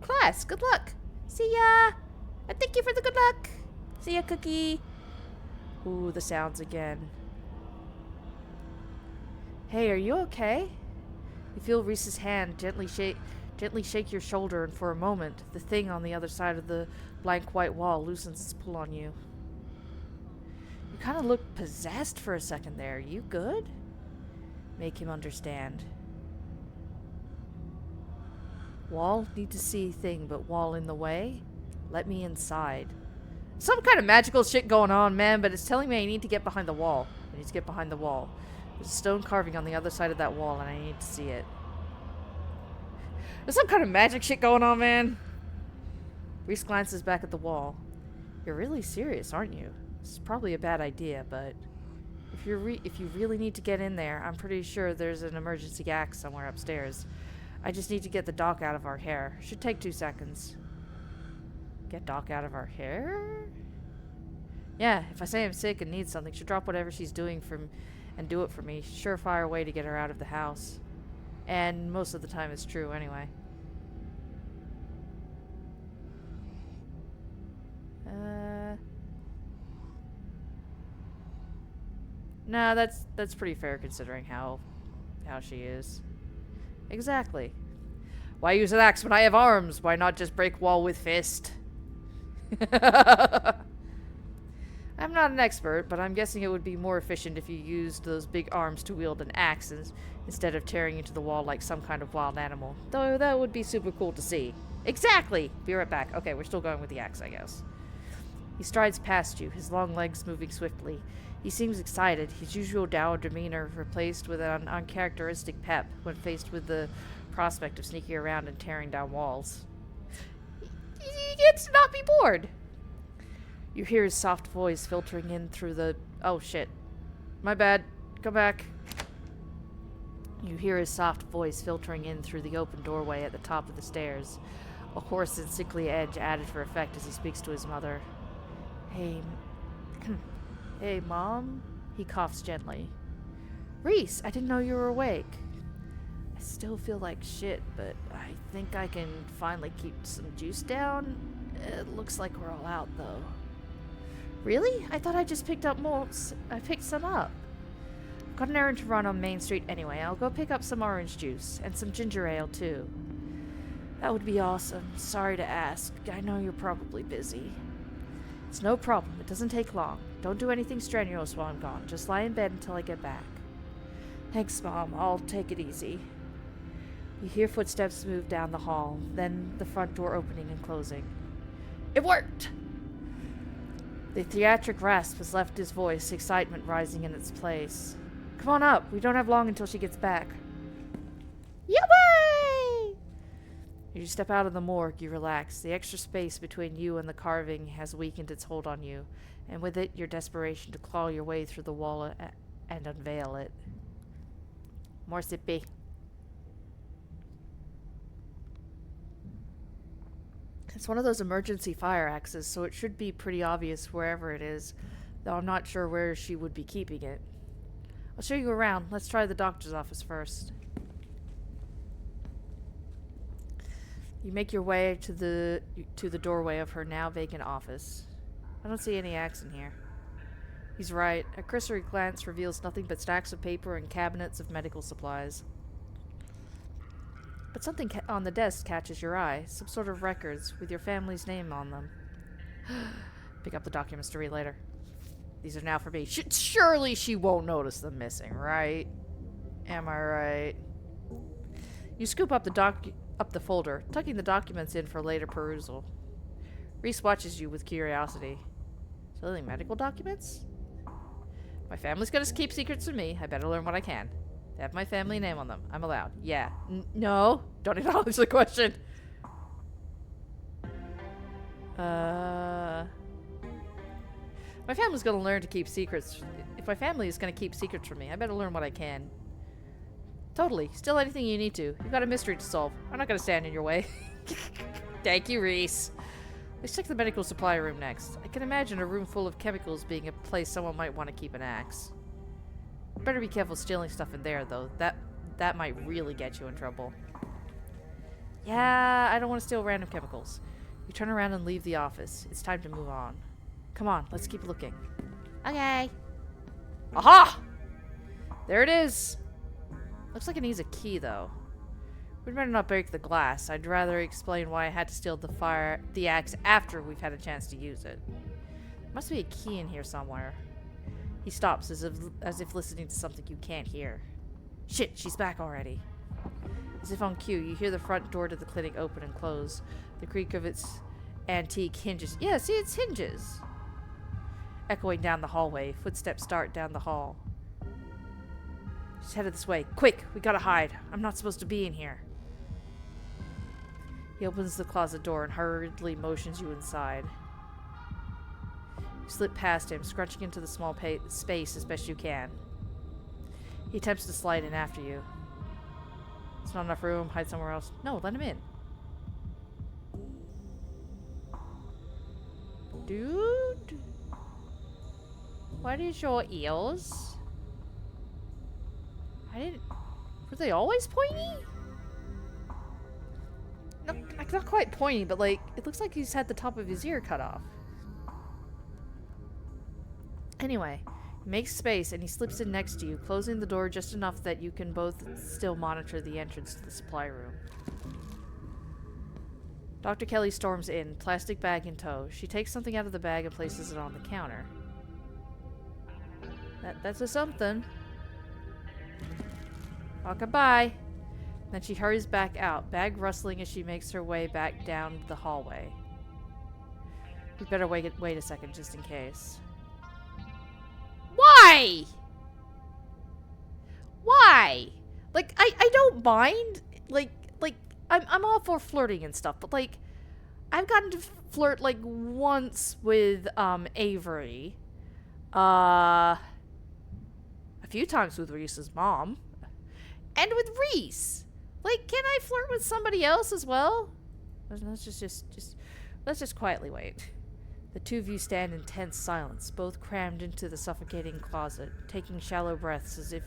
class. Good luck. See ya. And thank you for the good luck. See ya, Cookie. Ooh, the sounds again. Hey, are you okay? You feel Reese's hand gently shake your shoulder, and for a moment, the thing on the other side of the blank white wall loosens its pull on you. You kind of look possessed for a second there. You good? Make him understand. Wall, need to see thing, but wall in the way? Let me inside. Some kind of magical shit going on, man, but it's telling me I need to get behind the wall. I need to get behind the wall. There's a stone carving on the other side of that wall, and I need to see it. There's some kind of magic shit going on, man. Reese glances back at the wall. You're really serious, aren't you? This is probably a bad idea, but if you really need to get in there, I'm pretty sure there's an emergency axe somewhere upstairs. I just need to get the doc out of our hair. Should take 2 seconds. Get Doc out of our hair? Yeah, if I say I'm sick and need something, she'll drop whatever she's doing and do it for me. Surefire way to get her out of the house. And most of the time it's true anyway. Nah, that's pretty fair considering how she is. Exactly. Why use an axe when I have arms? Why not just break wall with fist? I'm not an expert, but I'm guessing it would be more efficient if you used those big arms to wield an axe instead of tearing into the wall like some kind of wild animal. Though that would be super cool to see. Exactly! Be right back. Okay, we're still going with the axe, I guess. He strides past you, his long legs moving swiftly. He seems excited, his usual dour demeanor replaced with an uncharacteristic pep when faced with the prospect of sneaking around and tearing down walls. He gets to not be bored. You hear his soft voice filtering in through the... Oh, shit. My bad. Come back. You hear his soft voice filtering in through the open doorway at the top of the stairs, a hoarse and sickly edge added for effect as he speaks to his mother. Hey... Hey, Mom? He coughs gently. Reese, I didn't know you were awake. I still feel like shit, but I think I can finally keep some juice down. It looks like we're all out, though. Really? I thought I just picked up more. I picked some up. I've got an errand to run on Main Street anyway. I'll go pick up some orange juice and some ginger ale, too. That would be awesome. Sorry to ask. I know you're probably busy. It's no problem. It doesn't take long. Don't do anything strenuous while I'm gone. Just lie in bed until I get back. Thanks, Mom. I'll take it easy. You hear footsteps move down the hall, then the front door opening and closing. It worked! The theatric rasp has left his voice, excitement rising in its place. Come on up. We don't have long until she gets back. Yippee! As you step out of the morgue, you relax. The extra space between you and the carving has weakened its hold on you, and with it, your desperation to claw your way through the wall and unveil it. More sippy. It's one of those emergency fire axes, so it should be pretty obvious wherever it is, though I'm not sure where she would be keeping it. I'll show you around. Let's try the doctor's office first. You make your way to the doorway of her now vacant office. I don't see any axe in here. He's right. A cursory glance reveals nothing but stacks of paper and cabinets of medical supplies. But something on the desk catches your eye. Some sort of records with your family's name on them. Pick up the documents to read later. These are now for me. Surely she won't notice them missing, right? Am I right? You scoop up the folder, tucking the documents in for later perusal. Reese watches you with curiosity. Stealing medical documents? My family's gonna keep secrets from me. I better learn what I can. They have my family name on them. I'm allowed. Yeah. No. Don't acknowledge the question. My family's gonna learn to keep secrets. If my family is gonna keep secrets from me, I better learn what I can. Totally. Steal anything you need to. You've got a mystery to solve. I'm not gonna stand in your way. Thank you, Reese. Let's check the medical supply room next. I can imagine a room full of chemicals being a place someone might want to keep an axe. Better be careful stealing stuff in there, though. That might really get you in trouble. Yeah, I don't want to steal random chemicals. You turn around and leave the office. It's time to move on. Come on, let's keep looking. Okay. Aha! There it is. Looks like it needs a key, though. We'd better not break the glass. I'd rather explain why I had to steal the axe after we've had a chance to use it. There must be a key in here somewhere. He stops as if listening to something you can't hear. Shit, she's back already. As if on cue, you hear the front door to the clinic open and close. The creak of its antique hinges. Yeah, see, it's hinges. Echoing down the hallway, footsteps start down the hall. She's headed this way. Quick, we gotta hide. I'm not supposed to be in here. He opens the closet door and hurriedly motions you inside. You slip past him, scrunching into the small space as best you can. He attempts to slide in after you. It's not enough room. Hide somewhere else. No, let him in. Dude? What is your ears? Were they always pointy? No, not quite pointy, but like, it looks like he's had the top of his ear cut off. Anyway, he makes space and he slips in next to you, closing the door just enough that you can both still monitor the entrance to the supply room. Dr. Kelly storms in, plastic bag in tow. She takes something out of the bag and places it on the counter. That's a something. Okay, bye. Then she hurries back out, bag rustling as she makes her way back down the hallway. We better wait a second just in case. Why? Why? Like, I don't mind. Like, I'm all for flirting and stuff, but like, I've gotten to flirt like once with Avery. A few times with Reese's mom. And with Reese. Like, can I flirt with somebody else as well? Let's just quietly wait. The two of you stand in tense silence, both crammed into the suffocating closet, taking shallow breaths as if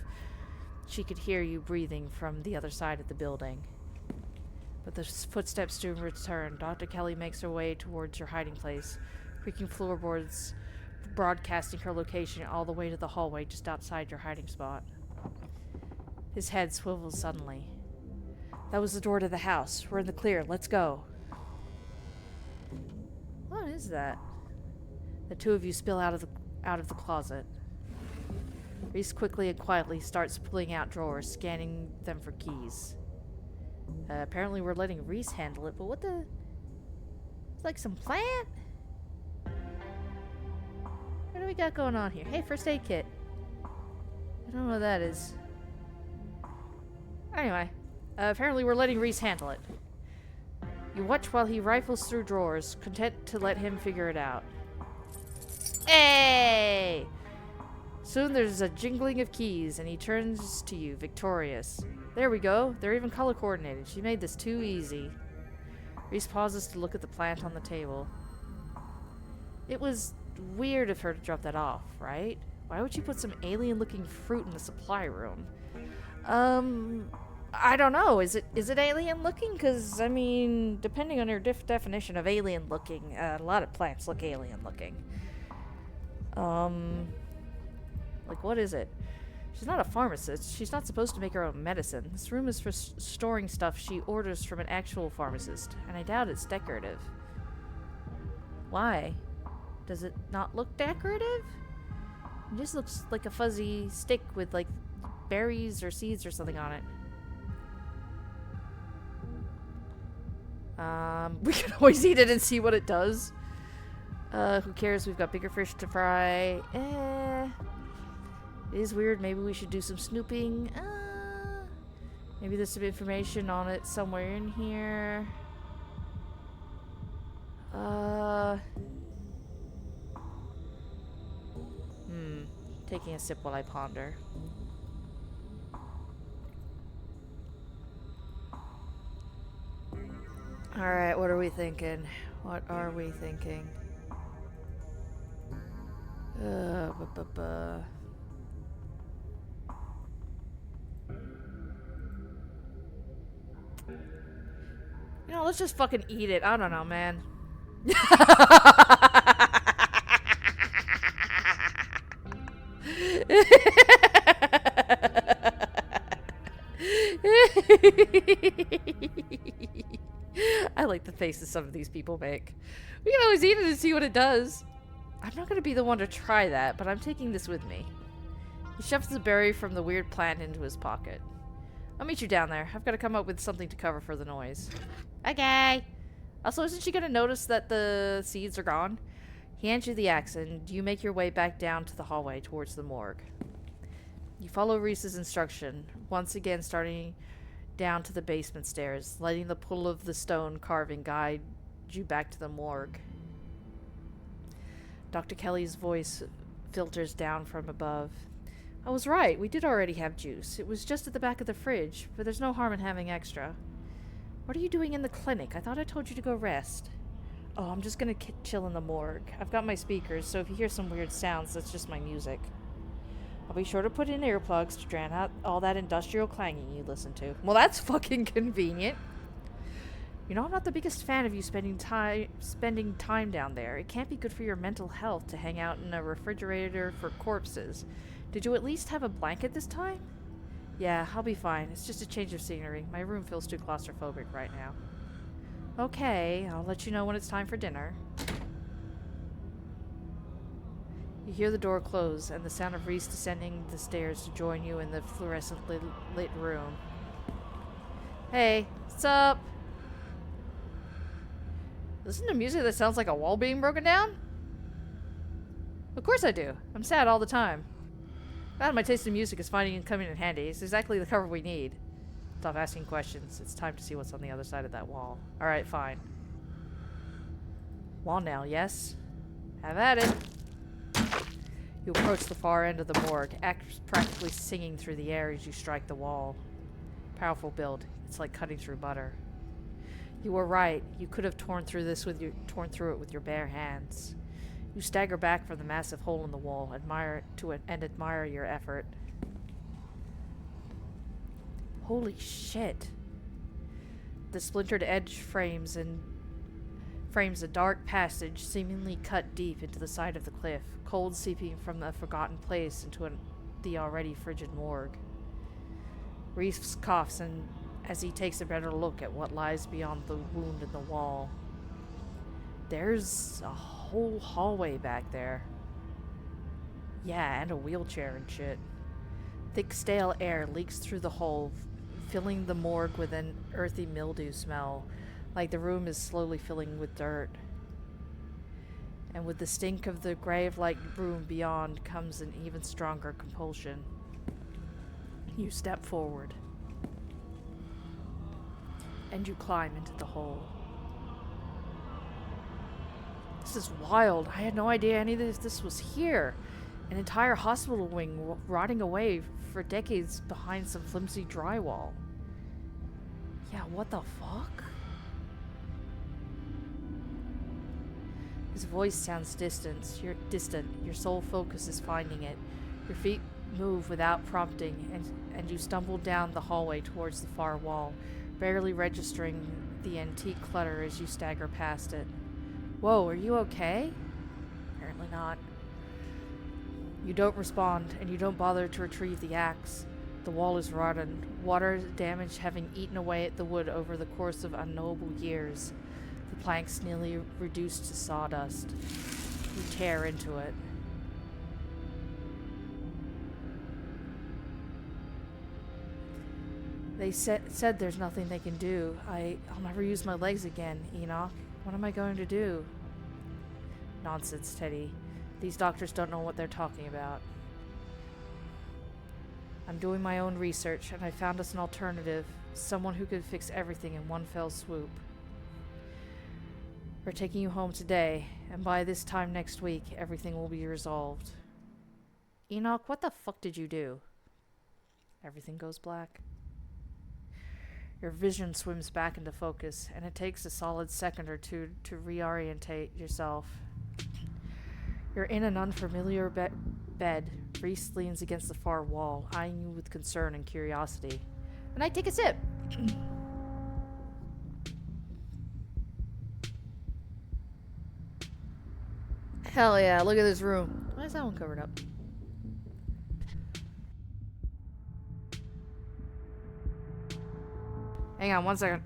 she could hear you breathing from the other side of the building. But the footsteps soon return. Dr. Kelly makes her way towards your hiding place, creaking floorboards, broadcasting her location all the way to the hallway just outside your hiding spot. His head swivels suddenly. That was the door to the house. We're in the clear. Let's go. What is that? The two of you spill out of the closet. Reese quickly and quietly starts pulling out drawers, scanning them for keys. Apparently we're letting Reese handle it, but what the... It's like some plant? What do we got going on here? Hey, first aid kit. I don't know what that is. Anyway, apparently we're letting Reese handle it. You watch while he rifles through drawers, content to let him figure it out. Hey! Soon there's a jingling of keys, and he turns to you, victorious. There we go. They're even color coordinated. She made this too easy. Reese pauses to look at the plant on the table. It was weird of her to drop that off, right? Why would she put some alien-looking fruit in the supply room? I don't know. Is it alien-looking? Because, I mean, depending on your definition of alien-looking, a lot of plants look alien-looking. Like, what is it? She's not a pharmacist. She's not supposed to make her own medicine. This room is for storing stuff she orders from an actual pharmacist, and I doubt it's decorative. Why? Does it not look decorative? It just looks like a fuzzy stick with, like, berries or seeds or something on it. We can always eat it and see what it does. Who cares? We've got bigger fish to fry. It is weird. Maybe we should do some snooping. Maybe there's some information on it somewhere in here. Taking a sip while I ponder. Alright, what are we thinking? What are we thinking? You know, let's just fucking eat it. I don't know, man. I like the faces some of these people make. We can always eat it and see what it does. I'm not going to be the one to try that, but I'm taking this with me. He shoves the berry from the weird plant into his pocket. I'll meet you down there. I've got to come up with something to cover for the noise. Okay. Also, isn't she going to notice that the seeds are gone? He hands you the axe, and you make your way back down to the hallway towards the morgue. You follow Reese's instruction, once again starting down to the basement stairs, letting the pull of the stone carving guide you back to the morgue. Dr. Kelly's voice filters down from above. I was right, we did already have juice. It was just at the back of the fridge, but there's no harm in having extra. What are you doing in the clinic? I thought I told you to go rest. Oh, I'm just gonna chill in the morgue. I've got my speakers, so if you hear some weird sounds, that's just my music. I'll be sure to put in earplugs to drown out all that industrial clanging you listen to. Well, that's fucking convenient. You know, I'm not the biggest fan of you spending time down there. It can't be good for your mental health to hang out in a refrigerator for corpses. Did you at least have a blanket this time? Yeah, I'll be fine. It's just a change of scenery. My room feels too claustrophobic right now. Okay, I'll let you know when it's time for dinner. You hear the door close and the sound of Reese descending the stairs to join you in the fluorescent lit room. Hey, what's up? Listen to music that sounds like a wall being broken down? Of course I do. I'm sad all the time. God, my taste in music is finding and coming in handy. It's exactly the cover we need. Stop asking questions. It's time to see what's on the other side of that wall. Alright, fine. Wall nail, yes? Have at it. You approach the far end of the morgue, practically singing through the air as you strike the wall. Powerful build. It's like cutting through butter. You were right. You could have torn through it with your bare hands. You stagger back from the massive hole in the wall, admire your effort. Holy shit. The splintered edge frames a dark passage seemingly cut deep into the side of the cliff, cold seeping from the forgotten place into the already frigid morgue. Reese coughs as he takes a better look at what lies beyond the wound in the wall. There's a whole hallway back there. Yeah, and a wheelchair and shit. Thick, stale air leaks through the hole, filling the morgue with an earthy mildew smell, like the room is slowly filling with dirt. And with the stink of the grave-like room beyond comes an even stronger compulsion. You step forward. And you climb into the hole. This is wild. I had no idea any of this was here. An entire hospital wing rotting away for decades behind some flimsy drywall. Yeah, what the fuck? His voice sounds distant. Your sole focus is finding it. Your feet move without prompting, and you stumble down the hallway towards the far wall, barely registering the antique clutter as you stagger past it. Whoa, are you okay? Apparently not. You don't respond, and you don't bother to retrieve the axe. The wall is rotten, water damage having eaten away at the wood over the course of unknowable years. The planks nearly reduced to sawdust. You tear into it. They said there's nothing they can do. I'll never use my legs again, Enoch. What am I going to do? Nonsense, Teddy. These doctors don't know what they're talking about. I'm doing my own research, and I found us an alternative. Someone who could fix everything in one fell swoop. We're taking you home today, and by this time next week, everything will be resolved. Enoch, what the fuck did you do? Everything goes black. Your vision swims back into focus, and it takes a solid second or two to reorientate yourself. You're in an unfamiliar bed. Reese leans against the far wall, eyeing you with concern and curiosity. And I take a sip. Hell yeah, look at this room. Why is that one covered up? Hang on 1 second.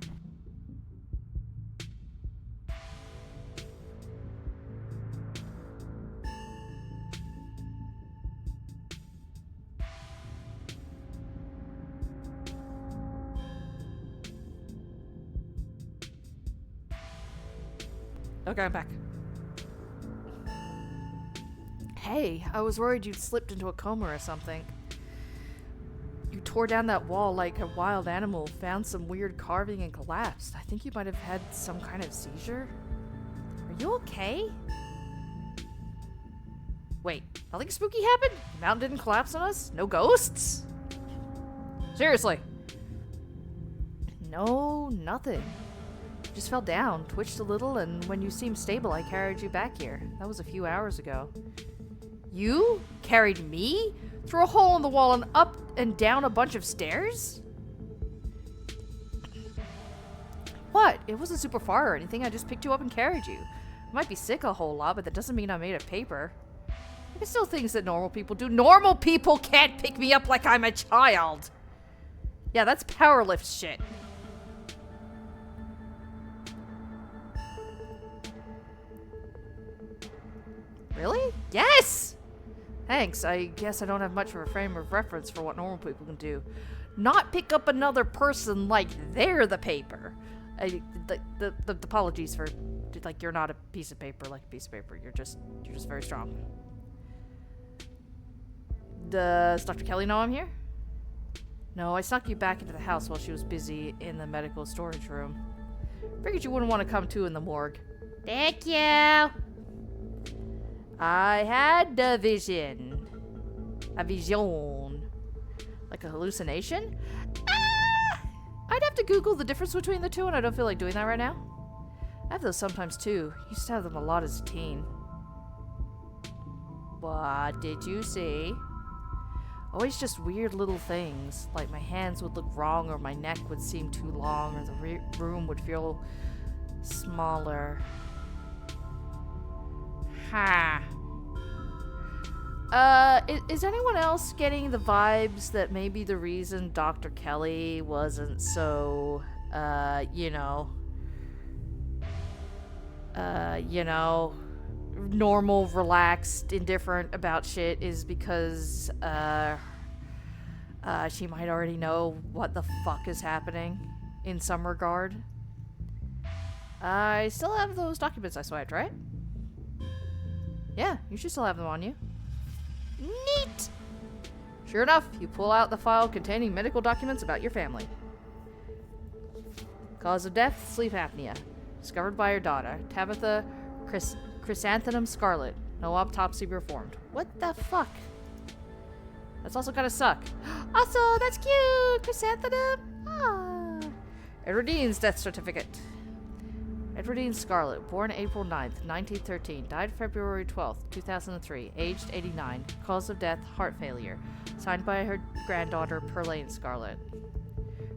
Okay, I'm back. Hey, I was worried you'd slipped into a coma or something. You tore down that wall like a wild animal, found some weird carving and collapsed. I think you might have had some kind of seizure. Are you okay? Wait, nothing spooky happened? The mountain didn't collapse on us? No ghosts? Seriously? No, nothing. Just fell down, twitched a little, and when you seemed stable, I carried you back here. That was a few hours ago. You carried me? Through a hole in the wall and up and down a bunch of stairs? What? It wasn't super far or anything. I just picked you up and carried you. I might be sick a whole lot, but that doesn't mean I'm made of paper. There's still things that normal people do. Normal people can't pick me up like I'm a child! Yeah, that's powerlift shit. Really? Yes! Thanks. I guess I don't have much of a frame of reference for what normal people can do. Not pick up another person like they're the paper. The apologies for, like, you're not a piece of paper like a piece of paper. You're just very strong. Does Dr. Kelly know I'm here? No, I snuck you back into the house while she was busy in the medical storage room. Figured you wouldn't want to come too in the morgue. Thank you! I had a vision. A vision. Like a hallucination? Ah! I'd have to Google the difference between the two, and I don't feel like doing that right now. I have those sometimes too. Used to have them a lot as a teen. What did you see? Always just weird little things. Like my hands would look wrong, or my neck would seem too long, or the room would feel smaller. Ha. Is anyone else getting the vibes that maybe the reason Dr. Kelly wasn't so, normal, relaxed, indifferent about shit is because, she might already know what the fuck is happening in some regard? I still have those documents I swiped, right? Yeah, you should still have them on you. Neat! Sure enough, you pull out the file containing medical documents about your family. Cause of death, sleep apnea. Discovered by your daughter, Tabitha Chrysanthemum Scarlet. No autopsy performed. What the fuck? That's also gotta suck. Also, that's cute! Chrysanthemum! Ah. Edwardine's death certificate. Edwardine Scarlett, born April 9th, 1913, died February 12th, 2003, aged 89, cause of death, heart failure, signed by her granddaughter, Perlane Scarlett.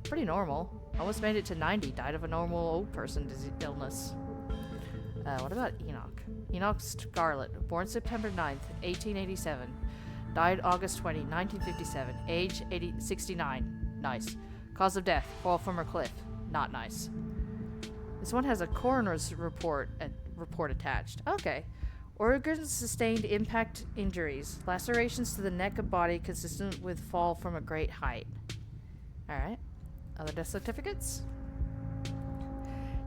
Pretty normal. Almost made it to 90, died of a normal old person illness. What about Enoch? Enoch Scarlett, born September 9th, 1887, died August 20, 1957, age 69, nice. Cause of death, fall from a cliff, not nice. This one has a coroner's report attached. Okay. Organs sustained impact injuries. Lacerations to the neck and body consistent with fall from a great height. Alright. Other death certificates?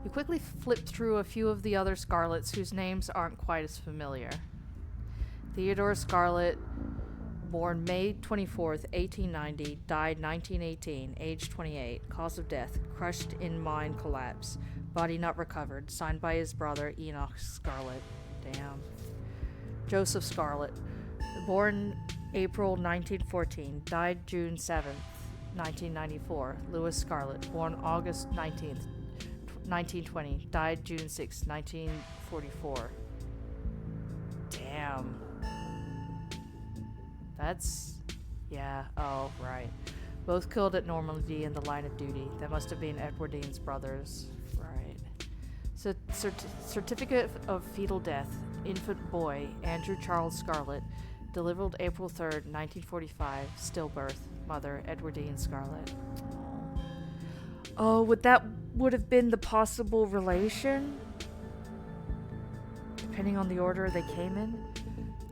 We quickly flipped through a few of the other Scarlets whose names aren't quite as familiar. Theodore Scarlett, born May 24th, 1890, died 1918, age 28, cause of death, crushed in mine collapse, body not recovered, signed by his brother Enoch Scarlett. Damn. Joseph Scarlett, born April 1914, died June 7th, 1994. Louis Scarlett, born August 19th, 1920, died June 6, 1944. Damn. That's... yeah, oh, right. Both killed at Normandy in the line of duty. That must have been Edwardine's brothers. Right. So, certificate of fetal death. Infant boy, Andrew Charles Scarlett. Delivered April 3rd, 1945. Stillbirth. Mother, Edwardine Scarlett. Oh, would have been the possible relation? Depending on the order they came in?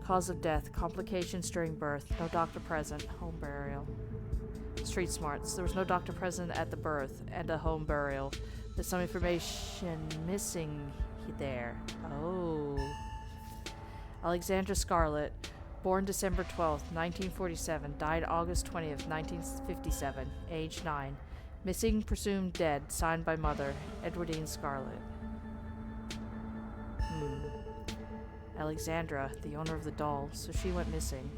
Cause of death, complications during birth, no doctor present, home burial. Street smarts, there was no doctor present at the birth and a home burial. There's some information missing there. Oh. Alexandra Scarlett, born December 12th, 1947, died August 20th, 1957, age 9. Missing, presumed dead, signed by mother, Edwardine Scarlett. Alexandra, the owner of the doll, so she went missing.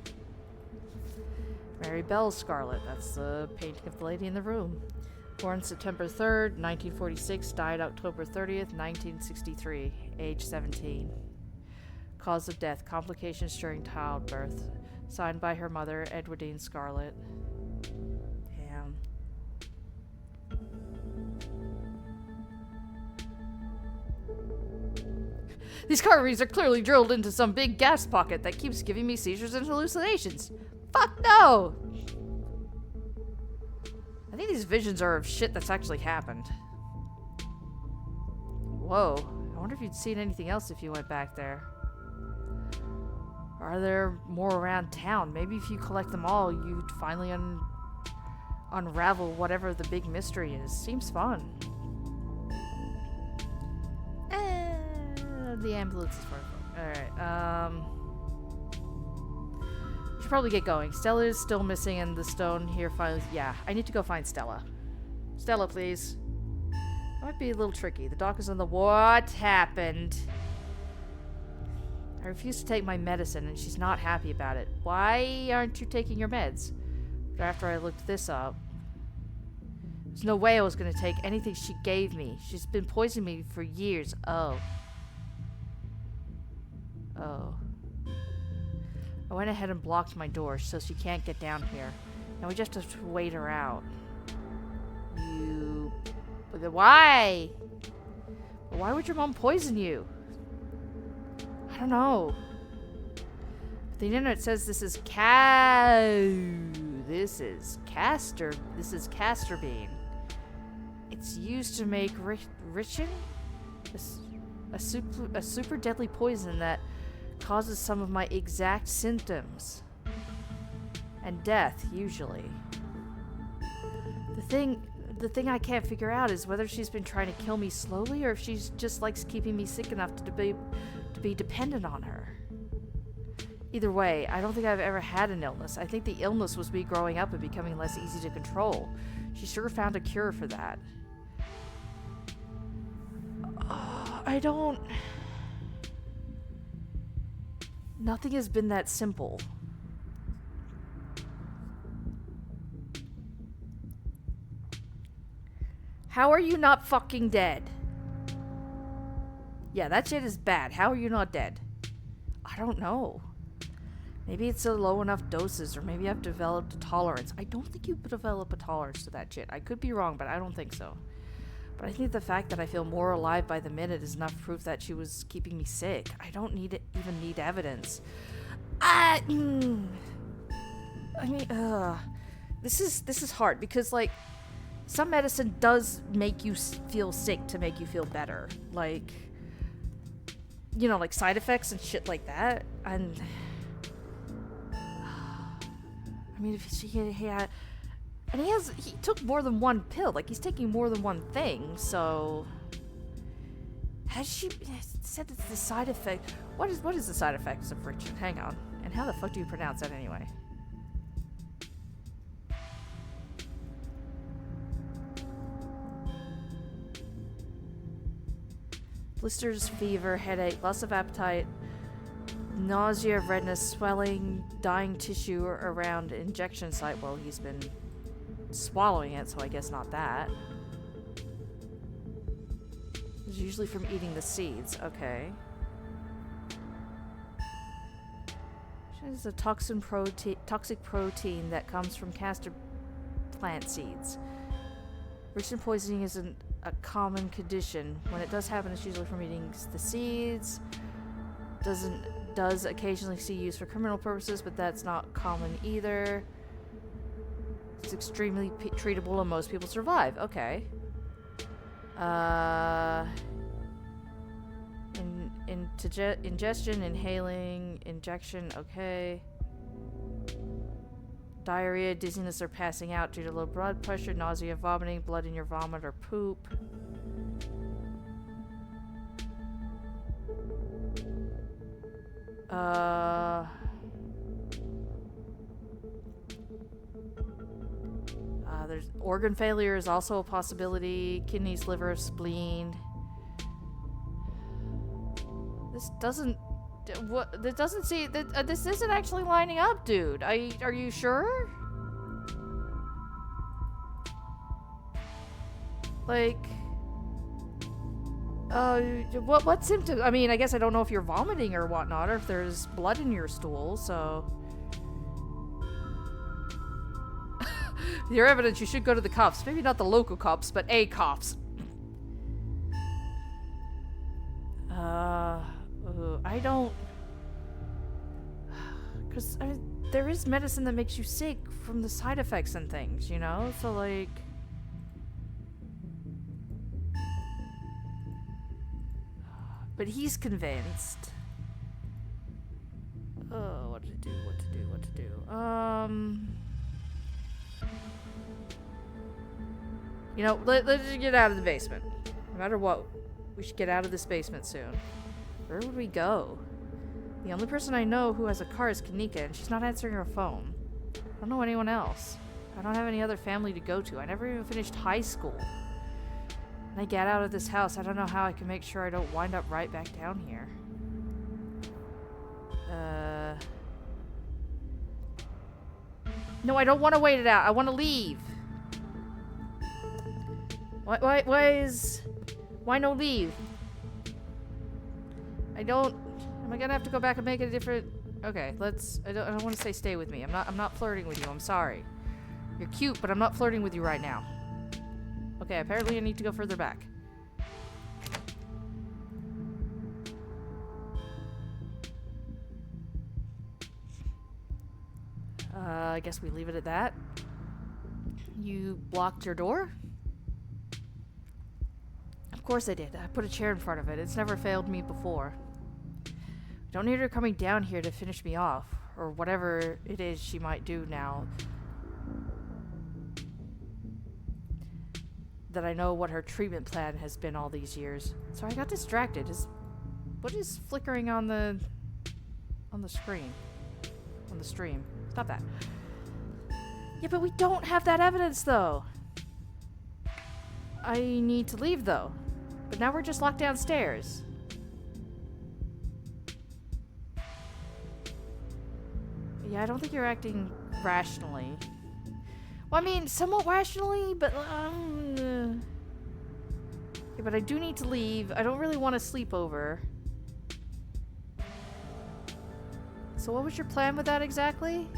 Mary Bell Scarlett, that's the painting of the lady in the room. Born September 3rd, 1946, died October 30th, 1963, age 17. Cause of death, complications during childbirth, signed by her mother, Edwardine Scarlett. Damn. These card reads are clearly drilled into some big gas pocket that keeps giving me seizures and hallucinations. Fuck no! I think these visions are of shit that's actually happened. Whoa. I wonder if you'd seen anything else if you went back there. Are there more around town? Maybe if you collect them all, you'd finally unravel whatever the big mystery is. Seems fun. The ambulance is far. Alright, should probably get going. Stella is still missing and the stone here finally... Yeah, I need to go find Stella. Stella, please. That might be a little tricky. The doc is on the... What happened? I refuse to take my medicine and she's not happy about it. Why aren't you taking your meds? But after I looked this up... There's no way I was going to take anything she gave me. She's been poisoning me for years. Oh. I went ahead and blocked my door so she can't get down here. Now we just have to wait her out. Why? Why would your mom poison you? I don't know. But the internet says this is castor bean. It's used to make richin? A super deadly poison that causes some of my exact symptoms. And death, usually. The thing I can't figure out is whether she's been trying to kill me slowly or if she's just likes keeping me sick enough to be dependent on her. Either way, I don't think I've ever had an illness. I think the illness was me growing up and becoming less easy to control. She sure found a cure for that. Nothing has been that simple. How are you not fucking dead? Yeah, that shit is bad. How are you not dead? I don't know. Maybe it's a low enough doses, or maybe I've developed a tolerance. I don't think you develop a tolerance to that shit. I could be wrong, but I don't think so. But I think the fact that I feel more alive by the minute is enough proof that she was keeping me sick. I don't even need evidence. This is hard because, like, some medicine does make you feel sick to make you feel better. Like, you know, like side effects and shit like that. And I mean, if he took more than one pill. Like, he's taking more than one thing, so Has she said it's the side effect? What is the side effects of friction? Hang on. And how the fuck do you pronounce that anyway? Blisters, fever, headache, loss of appetite, nausea, redness, swelling, dying tissue around injection site. Well, he's been swallowing it, so I guess not that. It's usually from eating the seeds. Okay. It's a toxic protein that comes from castor plant seeds. Friction poisoning isn't a common condition. When it does happen, it's usually from eating the seeds. Does occasionally see use for criminal purposes, but that's not common either. It's extremely treatable and most people survive. Okay. Ingestion, inhaling, injection. Okay. Diarrhea, dizziness, or passing out due to low blood pressure, nausea, vomiting, blood in your vomit, or poop. There's organ failure is also a possibility. Kidneys, liver, spleen. This doesn't. What? This doesn't see. This isn't actually lining up, dude. Are you sure? Like. What symptoms? I mean, I guess I don't know if you're vomiting or whatnot, or if there's blood in your stool. So. Your evidence, you should go to the cops. Maybe not the local cops, but a cops. I don't... Because there is medicine that makes you sick from the side effects and things, you know? So, like... But he's convinced. Oh, what to do. You know, let's just get out of the basement. No matter what, we should get out of this basement soon. Where would we go? The only person I know who has a car is Kanika, and she's not answering her phone. I don't know anyone else. I don't have any other family to go to. I never even finished high school. When I get out of this house, I don't know how I can make sure I don't wind up right back down here. No, I don't want to wait it out. I want to leave. Why no leave? Am I gonna have to go back and make it a different... Okay, I don't want to say stay with me. I'm not flirting with you. I'm sorry. You're cute, but I'm not flirting with you right now. Okay, apparently I need to go further back. I guess we leave it at that. You blocked your door? Of course I did. I put a chair in front of it. It's never failed me before. Don't need her coming down here to finish me off, or whatever it is she might do now that I know what her treatment plan has been all these years. Sorry, I got distracted. What is flickering on the screen? On the stream. Stop that. Yeah, but we don't have that evidence, though. I need to leave, though. But now we're just locked downstairs. Yeah, I don't think you're acting rationally. Well, I mean, somewhat rationally, but... yeah, but I do need to leave. I don't really want to sleep over. So what was your plan with that exactly?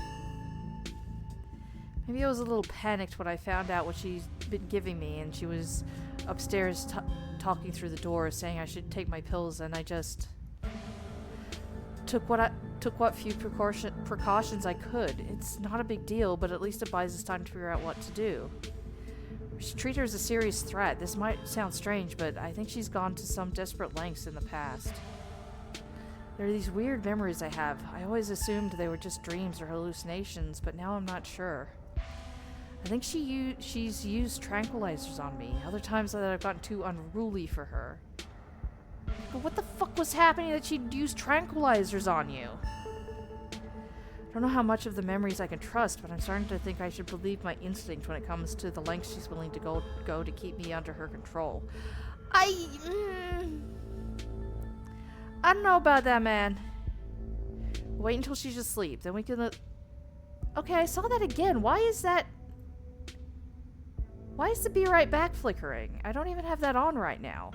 Maybe I was a little panicked when I found out what she's been giving me, and she was upstairs talking through the door saying I should take my pills, and I just took what few precautions I could. It's not a big deal, but at least it buys us time to figure out what to do. We should treat her as a serious threat. This might sound strange, but I think she's gone to some desperate lengths in the past. There are these weird memories I have. I always assumed they were just dreams or hallucinations, but now I'm not sure. I think she's used tranquilizers on me. Other times that I've gotten too unruly for her. But what the fuck was happening that she'd use tranquilizers on you? I don't know how much of the memories I can trust, but I'm starting to think I should believe my instinct when it comes to the lengths she's willing to go to keep me under her control. I don't know about that, man. Wait until she's asleep, then we can... Okay, I saw that again. Why is that... Why is the Be Right Back flickering? I don't even have that on right now.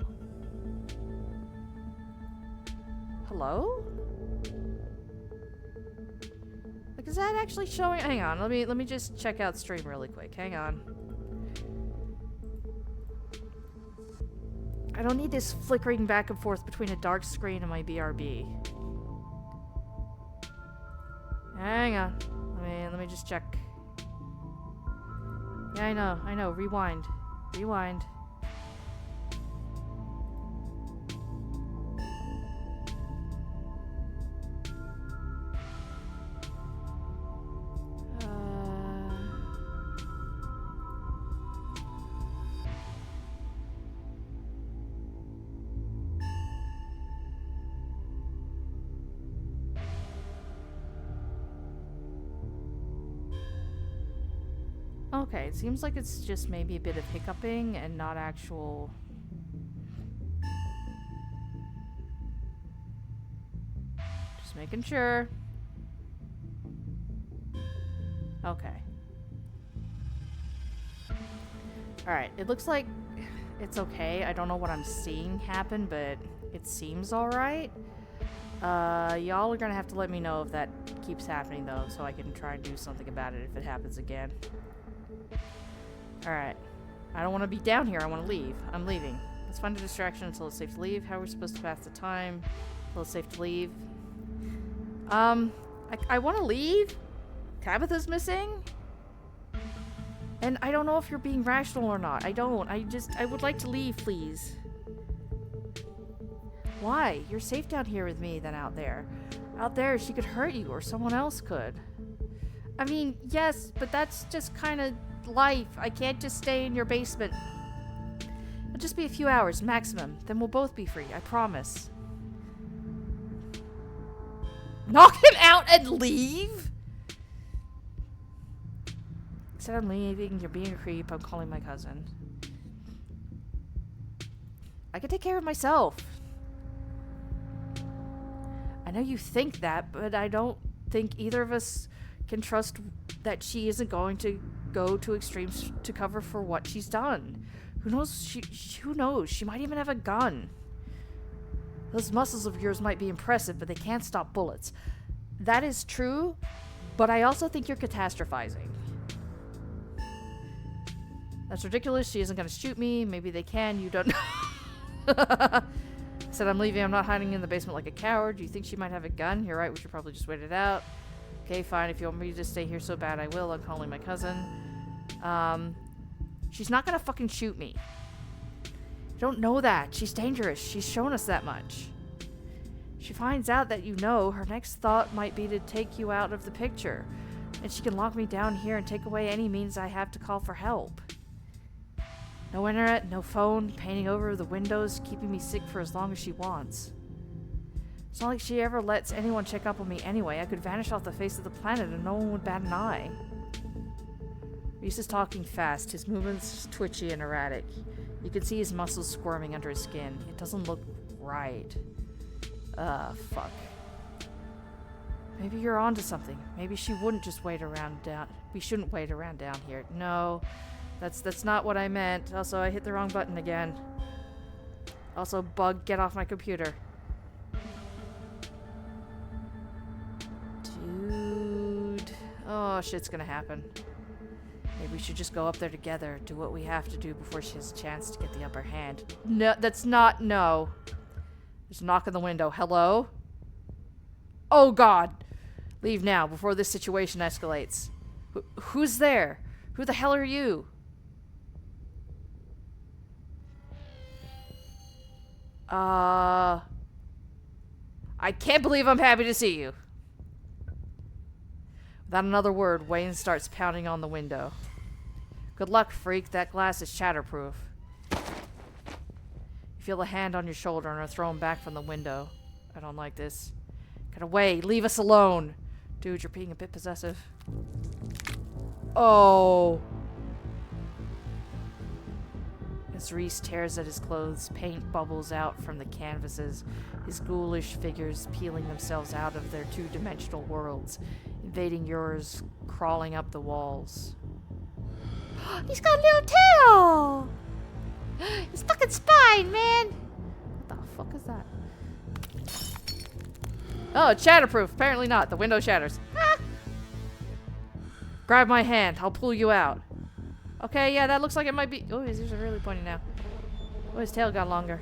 Hello? Like, is that actually showing? Hang on, let me just check out stream really quick. Hang on. I don't need this flickering back and forth between a dark screen and my BRB. Hang on. Let me just check. Yeah, I know. Rewind. Rewind. Okay, it seems like it's just maybe a bit of hiccuping and not actual... Just making sure. Okay. Alright, it looks like it's okay. I don't know what I'm seeing happen, but it seems alright. Y'all are gonna have to let me know if that keeps happening, though, so I can try and do something about it if it happens again. Alright. I don't want to be down here. I want to leave. I'm leaving. Let's find a distraction until it's safe to leave. How are we supposed to pass the time until it's safe to leave? I want to leave. Tabitha's missing. And I don't know if you're being rational or not. I don't. I would like to leave, please. Why? You're safe down here with me than out there. Out there, she could hurt you or someone else could. I mean, yes, but that's just kind of life. I can't just stay in your basement. It'll just be a few hours maximum. Then we'll both be free. I promise. Knock him out and leave? Said I'm leaving. You're being a creep. I'm calling my cousin. I can take care of myself. I know you think that, but I don't think either of us can trust that she isn't going to go to extremes to cover for what she's done. Who knows? Who knows? She might even have a gun. Those muscles of yours might be impressive, but they can't stop bullets. That is true, but I also think you're catastrophizing. That's ridiculous. She isn't going to shoot me. Maybe they can. You don't know. Said I'm leaving. I'm not hiding in the basement like a coward. Do you think she might have a gun? You're right. We should probably just wait it out. Okay, fine. If you want me to stay here so bad, I will. I'm calling my cousin. She's not gonna fucking shoot me. You don't know that. She's dangerous. She's shown us that much. She finds out that you know, her next thought might be to take you out of the picture. And she can lock me down here and take away any means I have to call for help. No internet, no phone, painting over the windows, keeping me sick for as long as she wants. It's not like she ever lets anyone check up on me anyway. I could vanish off the face of the planet and no one would bat an eye. Reese is talking fast, his movements twitchy and erratic. You can see his muscles squirming under his skin. It doesn't look right. Fuck. Maybe you're onto something. Maybe she wouldn't just wait around down. We shouldn't wait around down here. No, that's not what I meant. Also, I hit the wrong button again. Also, bug, get off my computer. Dude. Oh, shit's gonna happen. Maybe we should just go up there together, do what we have to do before she has a chance to get the upper hand. No, that's not, no. There's a knock on the window. Hello? Oh, God. Leave now, before this situation escalates. Who's there? Who the hell are you? I can't believe I'm happy to see you. Without another word, Wayne starts pounding on the window. Good luck, freak. That glass is shatterproof. He You feel a hand on your shoulder and are thrown back from the window. I don't like this. Get away. Leave us alone. Dude, you're being a bit possessive. Oh. As Reese tears at his clothes, paint bubbles out from the canvases, his ghoulish figures peeling themselves out of their two-dimensional worlds, invading yours, crawling up the walls. He's got a little tail! His fucking spine, man! What the fuck is that? Oh, it's shatterproof. Apparently not. The window shatters. Ah! Grab my hand. I'll pull you out. Okay, yeah, that looks like it might be... Oh, his ears are really pointy now. Oh, his tail got longer.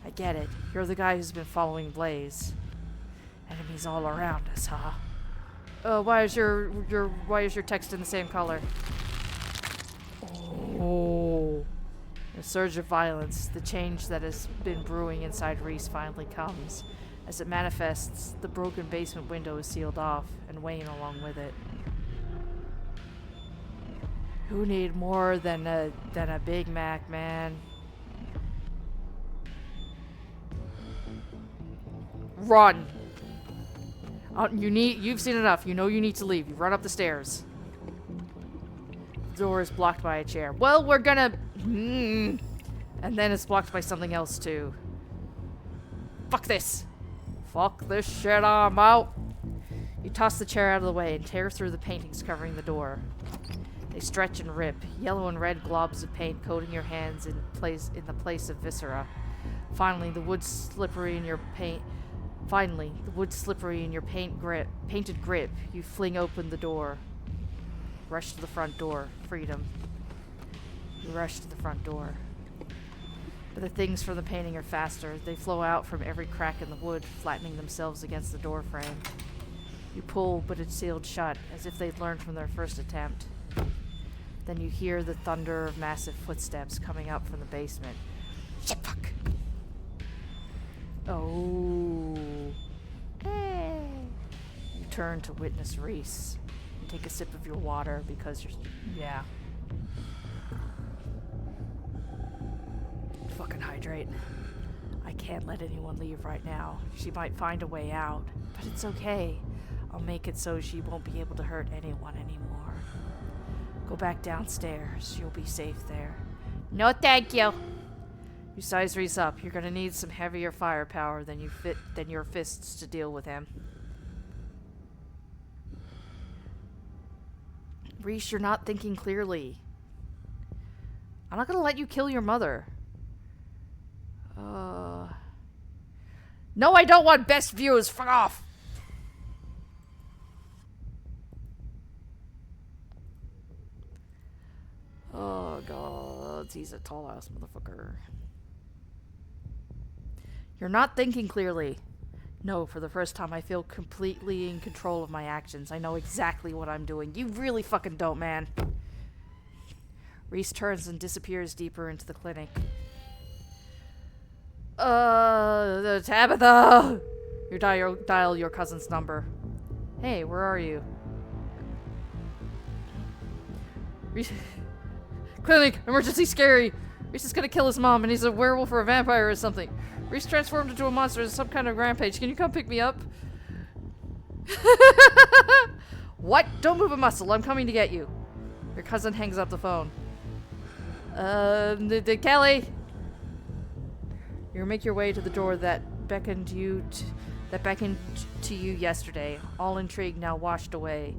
I get it. You're the guy who's been following Blaze. Enemies all around us, huh? Why is your text in the same color? Oh. A surge of violence, the change that has been brewing inside Reese finally comes. As it manifests, the broken basement window is sealed off, and Wayne along with it. Who need more than a Big Mac, man? Run! You've seen enough. You know you need to leave. You run up the stairs. The door is blocked by a chair. Well, we're gonna... And then it's blocked by something else, too. Fuck this! Fuck this shit, I'm out! You toss the chair out of the way and tear through the paintings covering the door. They stretch and rip, yellow and red globs of paint coating your hands in the place of viscera. Finally, the wood slippery in your painted grip, you fling open the door. Rush to the front door. Freedom. You rush to the front door. But the things from the painting are faster. They flow out from every crack in the wood, flattening themselves against the door frame. You pull, but it's sealed shut, as if they'd learned from their first attempt. Then you hear the thunder of massive footsteps coming up from the basement. Shit, fuck! Oh. Hey. You turn to witness Reese. You take a sip of your water because you're... Yeah. Fucking hydrate. I can't let anyone leave right now. She might find a way out, but it's okay. I'll make it so she won't be able to hurt anyone anymore. Go back downstairs. You'll be safe there. No, thank you. You size Reese up. You're gonna need some heavier firepower than your fists to deal with him. Reese, you're not thinking clearly. I'm not gonna let you kill your mother. No, I don't want best views. Fuck off. Oh, God. He's a tall-ass motherfucker. You're not thinking clearly. No, for the first time, I feel completely in control of my actions. I know exactly what I'm doing. You really fucking don't, man. Reese turns and disappears deeper into the clinic. Tabitha! You dial your cousin's number. Hey, where are you? Reese... Clinic! Emergency scary! Reese is gonna kill his mom and he's a werewolf or a vampire or something. Reese transformed into a monster in some kind of rampage. Can you come pick me up? What? Don't move a muscle. I'm coming to get you. Your cousin hangs up the phone. Kelly! You make your way to the door that beckoned to you yesterday. All intrigue now washed away.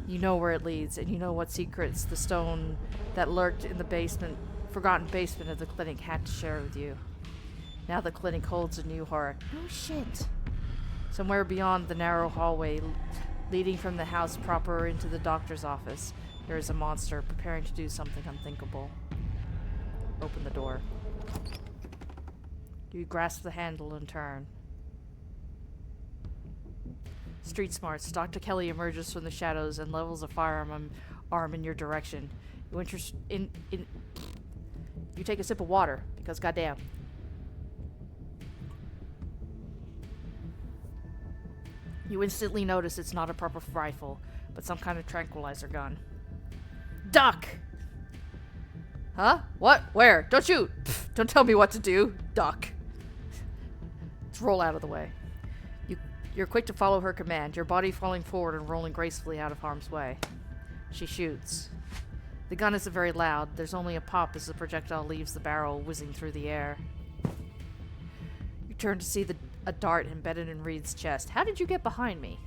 You know where it leads, and you know what secrets the stone that lurked in the forgotten basement of the clinic had to share with you. Now the clinic holds a new heart. Oh shit. Somewhere beyond the narrow hallway leading from the house proper into the doctor's office, there is a monster preparing to do something unthinkable. Open the door. You grasp the handle and turn. Street smarts. Dr. Kelly emerges from the shadows and levels a firearm in your direction. You take a sip of water, because goddamn. You instantly notice it's not a proper rifle, but some kind of tranquilizer gun. Duck! Huh? What? Where? Don't shoot! Pfft, don't tell me what to do. Duck. Let's roll out of the way. You're quick to follow her command, your body falling forward and rolling gracefully out of harm's way. She shoots. The gun isn't very loud. There's only a pop as the projectile leaves the barrel, whizzing through the air. You turn to see a dart embedded in Reed's chest. How did you get behind me?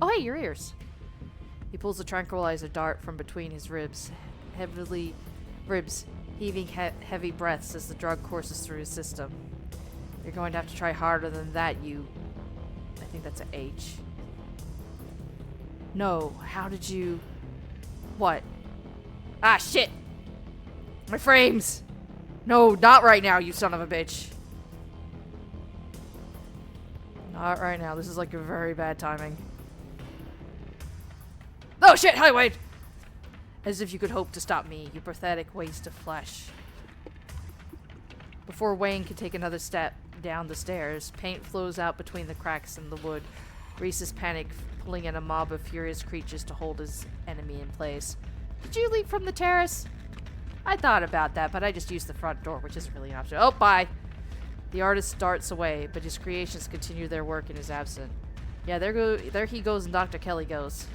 Oh, hey, your ears. He pulls the tranquilizer dart from between his ribs, heaving heavy breaths as the drug courses through his system. You're going to have to try harder than that, you... I think that's an H. No, how did you... What? Ah, shit! My frames! No, not right now, you son of a bitch. Not right now. This is like a very bad timing. Oh shit, hi Wade! As if you could hope to stop me, you pathetic waste of flesh. Before Wayne could take another step down the stairs, paint flows out between the cracks in the wood. Reese is panic, pulling in a mob of furious creatures to hold his enemy in place. Did you leap from the terrace? I thought about that, but I just used the front door, which isn't really an option. Oh, bye! The artist darts away, but his creations continue their work in his absence. Yeah, there he goes and Dr. Kelly goes.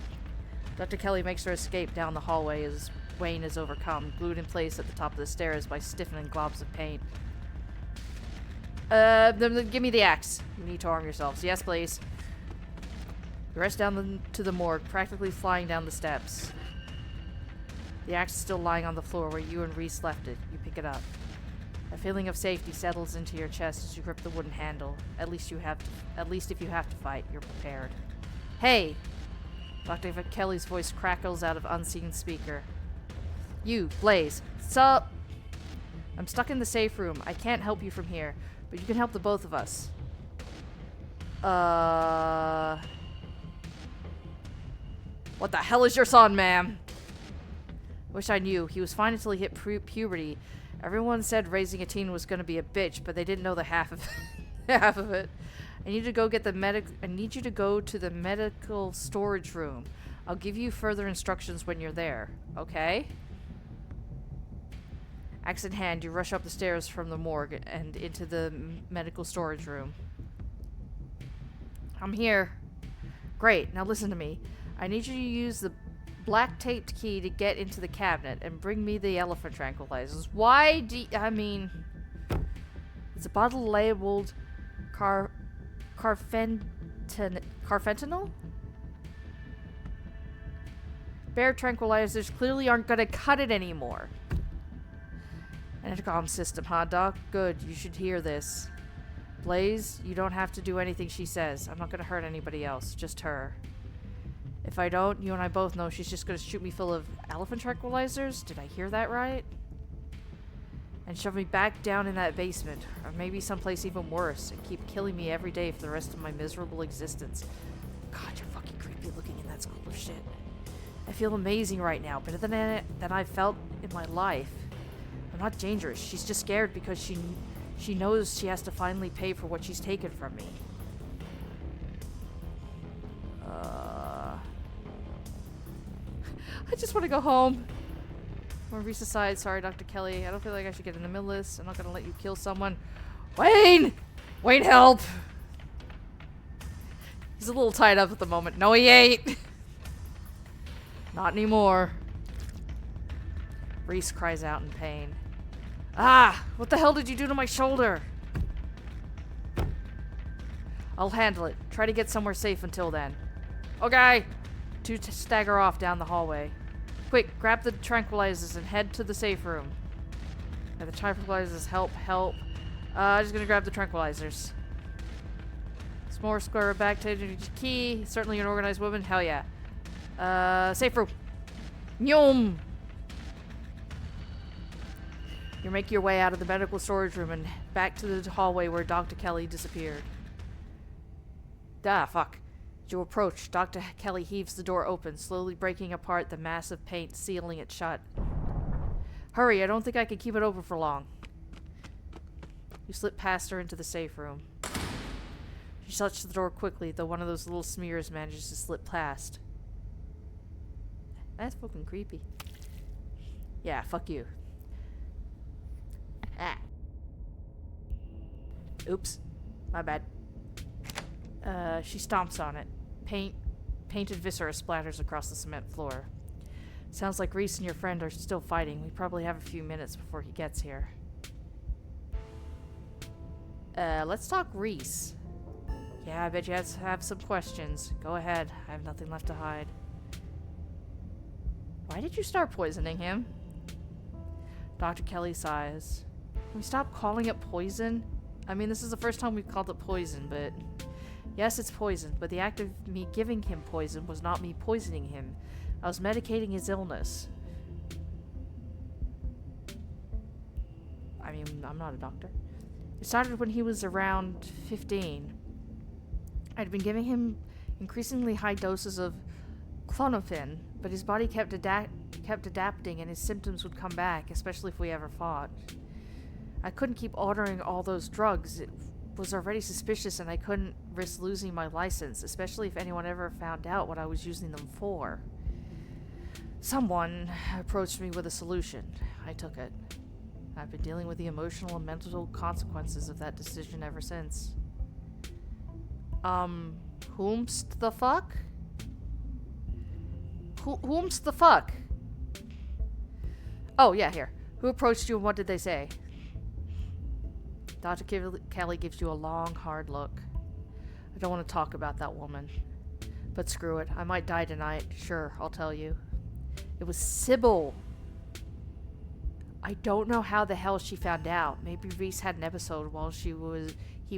Dr. Kelly makes her escape down the hallway as Wayne is overcome, glued in place at the top of the stairs by stiffening globs of paint. Give me the axe. You need to arm yourselves. Yes, please. You rush down to the morgue, practically flying down the steps. The axe is still lying on the floor where you and Reese left it. You pick it up. A feeling of safety settles into your chest as you grip the wooden handle. At least if you have to fight, you're prepared. Hey! Dr. Kelly's voice crackles out of unseen speaker. You, Blaze. Sup? I'm stuck in the safe room. I can't help you from here, but you can help the both of us. What the hell is your son, ma'am? Wish I knew. He was fine until he hit puberty. Everyone said raising a teen was going to be a bitch, but they didn't know the half of it. I need you to go to the medical storage room. I'll give you further instructions when you're there. Okay? Axe in hand, you rush up the stairs from the morgue and into the medical storage room. I'm here. Great. Now listen to me. I need you to use the black taped key to get into the cabinet and bring me the elephant tranquilizers. Why do I mean... It's a bottle labeled carfentanil? Bear tranquilizers clearly aren't gonna cut it anymore. An intercom system, huh, Doc? Good, you should hear this. Blaze, you don't have to do anything she says. I'm not gonna hurt anybody else, just her. If I don't, you and I both know she's just gonna shoot me full of elephant tranquilizers. Did I hear that right? And shove me back down in that basement, or maybe someplace even worse, and keep killing me every day for the rest of my miserable existence. God, you're fucking creepy looking in that school of shit. I feel amazing right now, better than I've felt in my life. I'm not dangerous. She's just scared because she knows she has to finally pay for what she's taken from me. I just want to go home. When Reese aside, sorry, Dr. Kelly. I don't feel like I should get in the middle of this. I'm not gonna let you kill someone. Wayne! Wayne, help! He's a little tied up at the moment. No, he ain't! Not anymore. Reese cries out in pain. Ah! What the hell did you do to my shoulder? I'll handle it. Try to get somewhere safe until then. Okay! Two stagger off down the hallway. Quick, grab the tranquilizers and head to the safe room. Yeah, the tranquilizers help. Just gonna grab the tranquilizers. S'more square back to key. Certainly an organized woman. Hell yeah. Safe room. Nyom! You make your way out of the medical storage room and back to the hallway where Dr. Kelly disappeared. Fuck. As you approach, Dr. Kelly heaves the door open, slowly breaking apart the mass of paint, sealing it shut. Hurry, I don't think I can keep it open for long. You slip past her into the safe room. She shuts the door quickly, though one of those little smears manages to slip past. That's fucking creepy. Yeah, fuck you. Oops. My bad. She stomps on it. Painted viscera splatters across the cement floor. Sounds like Reese and your friend are still fighting. We probably have a few minutes before he gets here. Let's talk Reese. Yeah, I bet you have some questions. Go ahead. I have nothing left to hide. Why did you start poisoning him? Dr. Kelly sighs. Can we stop calling it poison? I mean, this is the first time we've called it poison, but... Yes, it's poison, but the act of me giving him poison was not me poisoning him. I was medicating his illness. I mean, I'm not a doctor. It started when he was around 15. I'd been giving him increasingly high doses of clonopin, but his body kept adapting and his symptoms would come back, especially if we ever fought. I couldn't keep ordering all those drugs. It was already suspicious and I couldn't risk losing my license, especially if anyone ever found out what I was using them for. Someone approached me with a solution. I took it. I've been dealing with the emotional and mental consequences of that decision ever since. Whomst the fuck? Whomst the fuck? Oh, yeah, here. Who approached you and what did they say? Dr. Kelly gives you a long, hard look. I don't want to talk about that woman. But screw it. I might die tonight. Sure, I'll tell you. It was Sybil. I don't know how the hell she found out. Maybe Reese had an episode while he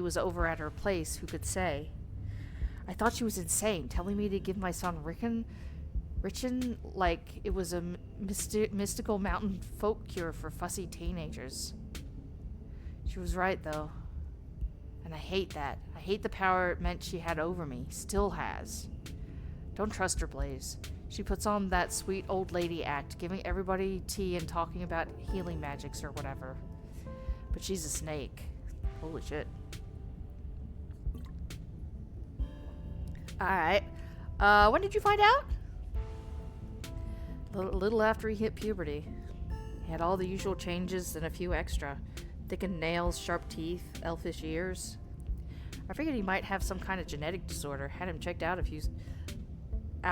was over at her place. Who could say? I thought she was insane, telling me to give my son Richen like it was a mystical mountain folk cure for fussy teenagers. She was right, though. And I hate that. I hate the power it meant she had over me. Still has. Don't trust her, Blaze. She puts on that sweet old lady act, giving everybody tea and talking about healing magics or whatever. But she's a snake. Holy shit. Alright. When did you find out? A little after he hit puberty. He had all the usual changes and a few extra. Thickened nails, sharp teeth, elfish ears. I figured he might have some kind of genetic disorder. Had him checked out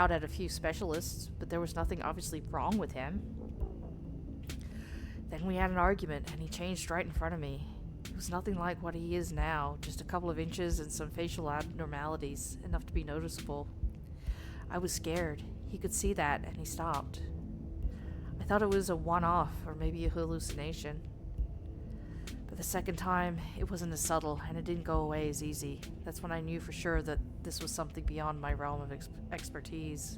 at a few specialists, but there was nothing obviously wrong with him. Then we had an argument, and he changed right in front of me. He was nothing like what he is now, just a couple of inches and some facial abnormalities, enough to be noticeable. I was scared. He could see that, and he stopped. I thought it was a one-off, or maybe a hallucination. But the second time, it wasn't as subtle, and it didn't go away as easy. That's when I knew for sure that this was something beyond my realm of expertise.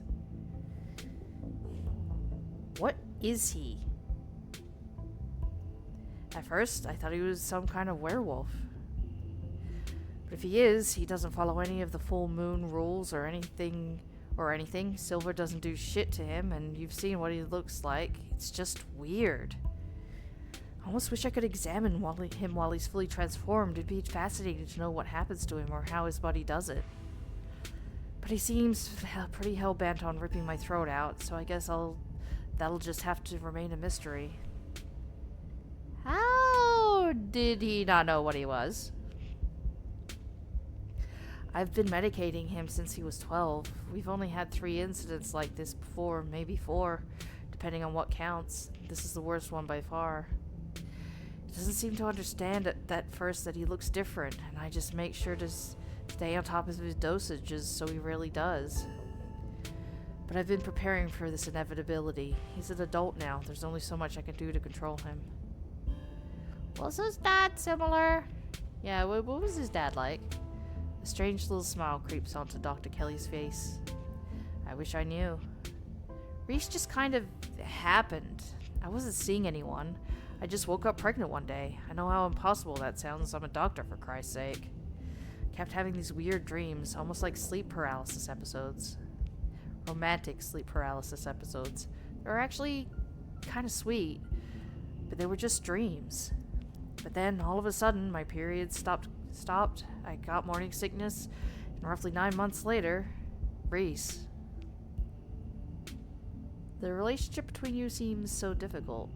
What is he? At first, I thought he was some kind of werewolf. But if he is, he doesn't follow any of the full moon rules or anything. Silver doesn't do shit to him, and you've seen what he looks like. It's just weird. I almost wish I could examine him while he's fully transformed. It'd be fascinating to know what happens to him or how his body does it. But he seems pretty hell-bent on ripping my throat out, so I guess that'll just have to remain a mystery. How did he not know what he was? I've been medicating him since he was 12. We've only had 3 incidents like this before, maybe 4, depending on what counts. This is the worst one by far. He doesn't seem to understand at first that he looks different, and I just make sure to stay on top of his dosages so he really does. But I've been preparing for this inevitability. He's an adult now. There's only so much I can do to control him. Was his dad similar? Yeah, what was his dad like? A strange little smile creeps onto Dr. Kelly's face. I wish I knew. Reese just kind of happened. I wasn't seeing anyone. I just woke up pregnant one day. I know how impossible that sounds. I'm a doctor, for Christ's sake. Kept having these weird dreams, almost like sleep paralysis episodes. Romantic sleep paralysis episodes. They were actually kind of sweet, but they were just dreams. But then, all of a sudden, my period stopped. I got morning sickness, and roughly 9 months later, Reese. The relationship between you seems so difficult.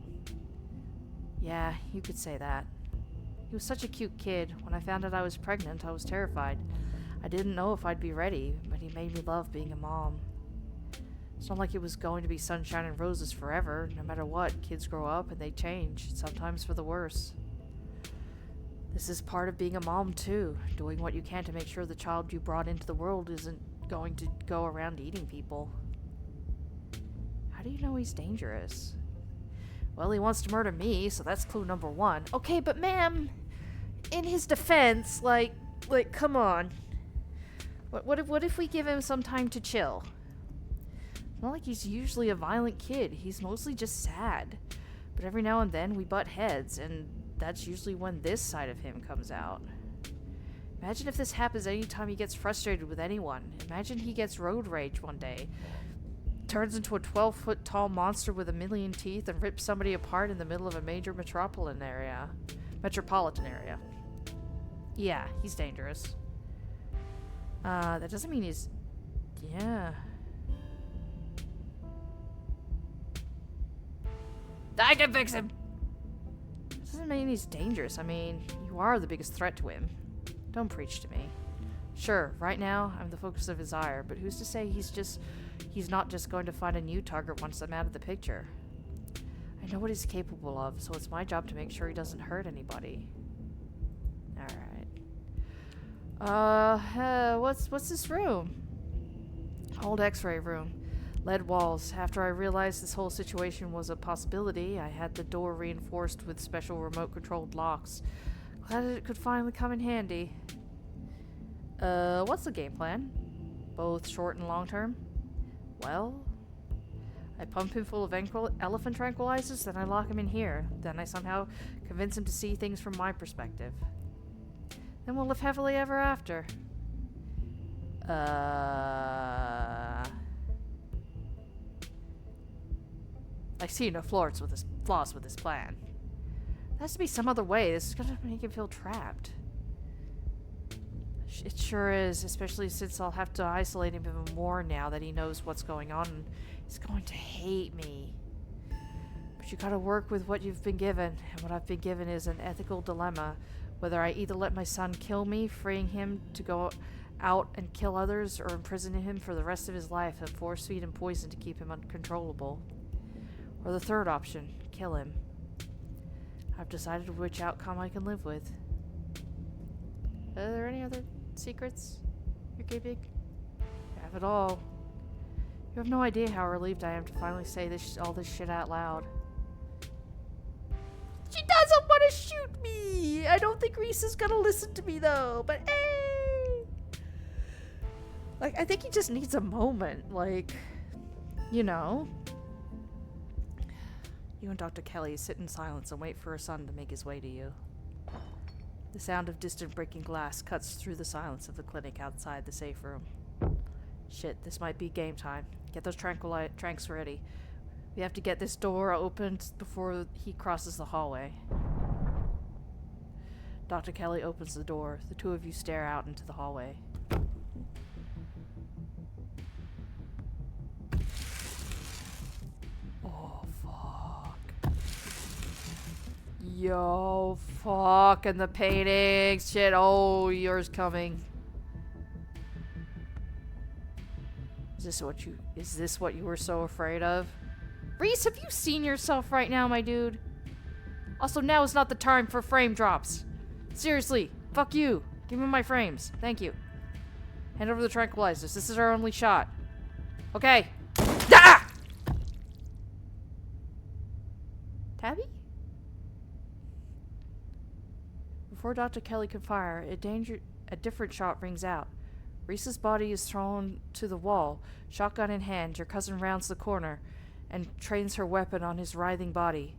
Yeah, you could say that. He was such a cute kid. When I found out I was pregnant, I was terrified. I didn't know if I'd be ready, but he made me love being a mom. It's not like it was going to be sunshine and roses forever. No matter what, kids grow up and they change, sometimes for the worse. This is part of being a mom, too. Doing what you can to make sure the child you brought into the world isn't going to go around eating people. How do you know he's dangerous? Well, he wants to murder me, so that's clue number 1. Okay, but ma'am, in his defense, like, come on. What if we give him some time to chill? It's not like he's usually a violent kid. He's mostly just sad. But every now and then we butt heads, and that's usually when this side of him comes out. Imagine if this happens anytime he gets frustrated with anyone. Imagine he gets road rage one day, turns into a 12-foot tall monster with a million teeth, and rips somebody apart in the middle of a major metropolitan area. Yeah, he's dangerous. That doesn't mean he's... Yeah. I can fix him! Doesn't mean he's dangerous. I mean, you are the biggest threat to him. Don't preach to me. Sure, right now, I'm the focus of his ire, but who's to say he's not just going to find a new target once I'm out of the picture? I know what he's capable of, so it's my job to make sure he doesn't hurt anybody. Alright. What's this room? Old x-ray room. Lead walls. After I realized this whole situation was a possibility, I had the door reinforced with special remote-controlled locks. Glad it could finally come in handy. What's the game plan? Both short and long term? Well, I pump him full of elephant tranquilizers, then I lock him in here. Then I somehow convince him to see things from my perspective. Then we'll live happily ever after. I see no flaws with this plan. There has to be some other way. This is gonna make him feel trapped. It sure is, especially since I'll have to isolate him even more now that he knows what's going on, and he's going to hate me. But you gotta work with what you've been given, and what I've been given is an ethical dilemma. Whether I either let my son kill me, freeing him to go out and kill others, or imprison him for the rest of his life and force feed him poison to keep him uncontrollable. Or the third option, kill him. I've decided which outcome I can live with. Are there any other secrets you're keeping? You have it all. You have no idea how relieved I am to finally say all this shit out loud. She doesn't want to shoot me! I don't think Reese is gonna listen to me though, but hey! Like, I think he just needs a moment, like, you know. You and Dr. Kelly sit in silence and wait for her son to make his way to you. The sound of distant breaking glass cuts through the silence of the clinic outside the safe room. Shit, this might be game time. Get those tranks ready. We have to get this door opened before he crosses the hallway. Dr. Kelly opens the door. The two of you stare out into the hallway. Oh, fuck. Yo, fuck, and the paintings. Shit, oh, yours coming. Is this what you were so afraid of? Reese, have you seen yourself right now, my dude? Also, now is not the time for frame drops. Seriously, fuck you. Give me my frames. Thank you. Hand over the tranquilizers. This is our only shot. Okay. Ah! Tabby? Before Dr. Kelly can fire, a different shot rings out. Reese's body is thrown to the wall. Shotgun in hand, your cousin rounds the corner and trains her weapon on his writhing body.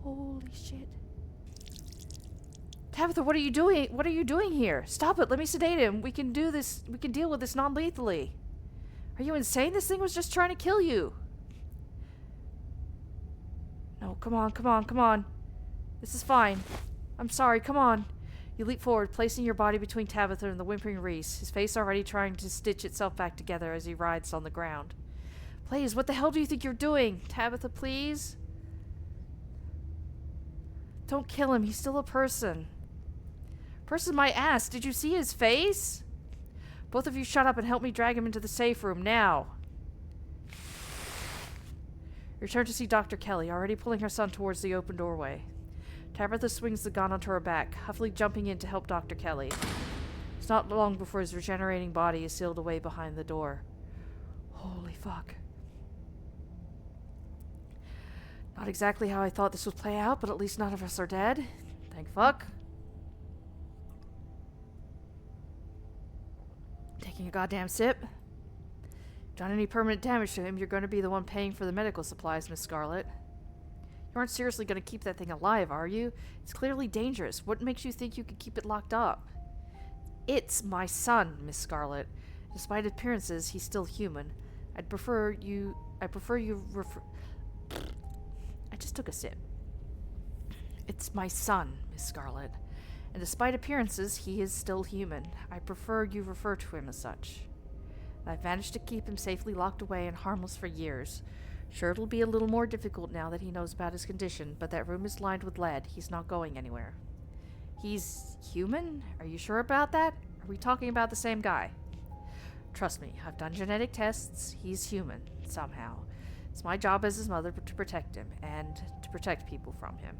Holy shit. Tabitha, what are you doing? What are you doing here? Stop it. Let me sedate him. We can do this. We can deal with this non-lethally. Are you insane? This thing was just trying to kill you. No, come on, come on, come on. This is fine. I'm sorry, come on. You leap forward, placing your body between Tabitha and the whimpering Reese, his face already trying to stitch itself back together as he writhes on the ground. Please, what the hell do you think you're doing? Tabitha, please? Don't kill him. He's still a person. Person my ass. Did you see his face? Both of you shut up and help me drag him into the safe room now. Return to see Dr. Kelly, already pulling her son towards the open doorway. Tabitha swings the gun onto her back, huffily jumping in to help Dr. Kelly. It's not long before his regenerating body is sealed away behind the door. Holy fuck. Not exactly how I thought this would play out, but at least none of us are dead. Thank fuck. Taking a goddamn sip. Done any permanent damage to him, you're going to be the one paying for the medical supplies, Miss Scarlet. You aren't seriously going to keep that thing alive, are you? It's clearly dangerous. What makes you think you could keep it locked up? It's my son, Miss Scarlet. Despite appearances, he's still human. I just took a sip. It's my son, Miss Scarlet. And despite appearances, he is still human. I prefer you refer to him as such. I've managed to keep him safely locked away and harmless for years. Sure, it'll be a little more difficult now that he knows about his condition, but that room is lined with lead. He's not going anywhere. He's human? Are you sure about that? Are we talking about the same guy? Trust me, I've done genetic tests. He's human, somehow. It's my job as his mother to protect him, and to protect people from him.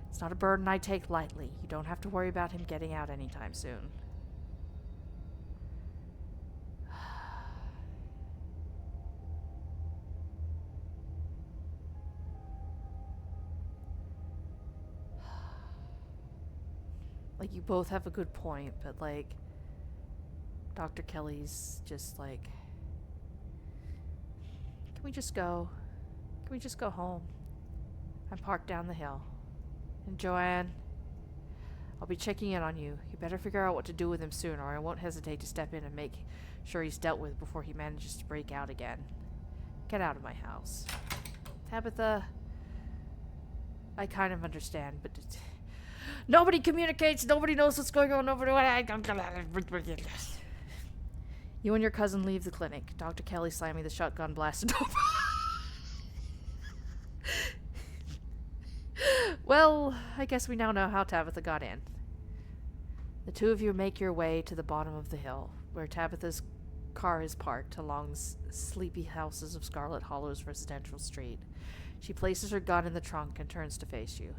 It's not a burden I take lightly. You don't have to worry about him getting out anytime soon. Like, you both have a good point, but, like, Dr. Kelly's just like, can we just go? Can we just go home? I'm parked down the hill. And Joanne, I'll be checking in on you. You better figure out what to do with him soon, or I won't hesitate to step in and make sure he's dealt with before he manages to break out again. Get out of my house. Tabitha, I kind of understand, but nobody communicates, nobody knows what's going on, You and your cousin leave the clinic. Dr. Kelly slamming the shotgun blasted open. Well, I guess we now know how Tabitha got in. The two of you make your way to the bottom of the hill, where Tabitha's car is parked along sleepy houses of Scarlet Hollow's residential street. She places her gun in the trunk and turns to face you.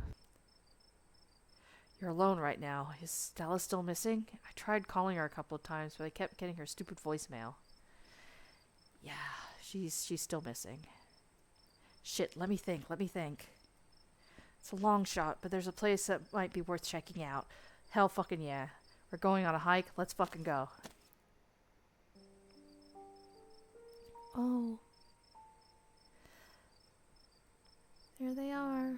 You're alone right now. Is Stella still missing? I tried calling her a couple of times, but I kept getting her stupid voicemail. Yeah, she's still missing. Shit, let me think. It's a long shot, but there's a place that might be worth checking out. Hell fucking yeah. We're going on a hike. Let's fucking go. Oh. There they are.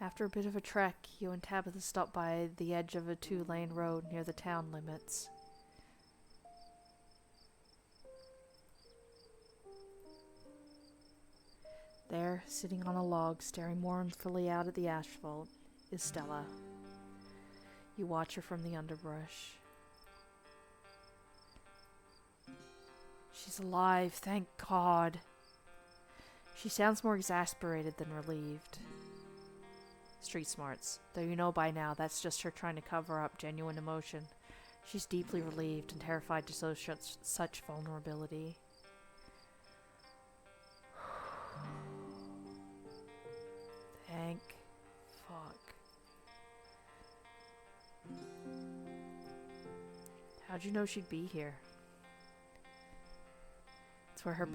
After a bit of a trek, you and Tabitha stop by the edge of a 2-lane road near the town limits. There, sitting on a log, staring mournfully out at the asphalt, is Stella. You watch her from the underbrush. She's alive, thank God. She sounds more exasperated than relieved. Street smarts, though you know by now that's just her trying to cover up genuine emotion. She's deeply relieved and terrified to show such vulnerability. Thank fuck. How'd you know she'd be here? It's where her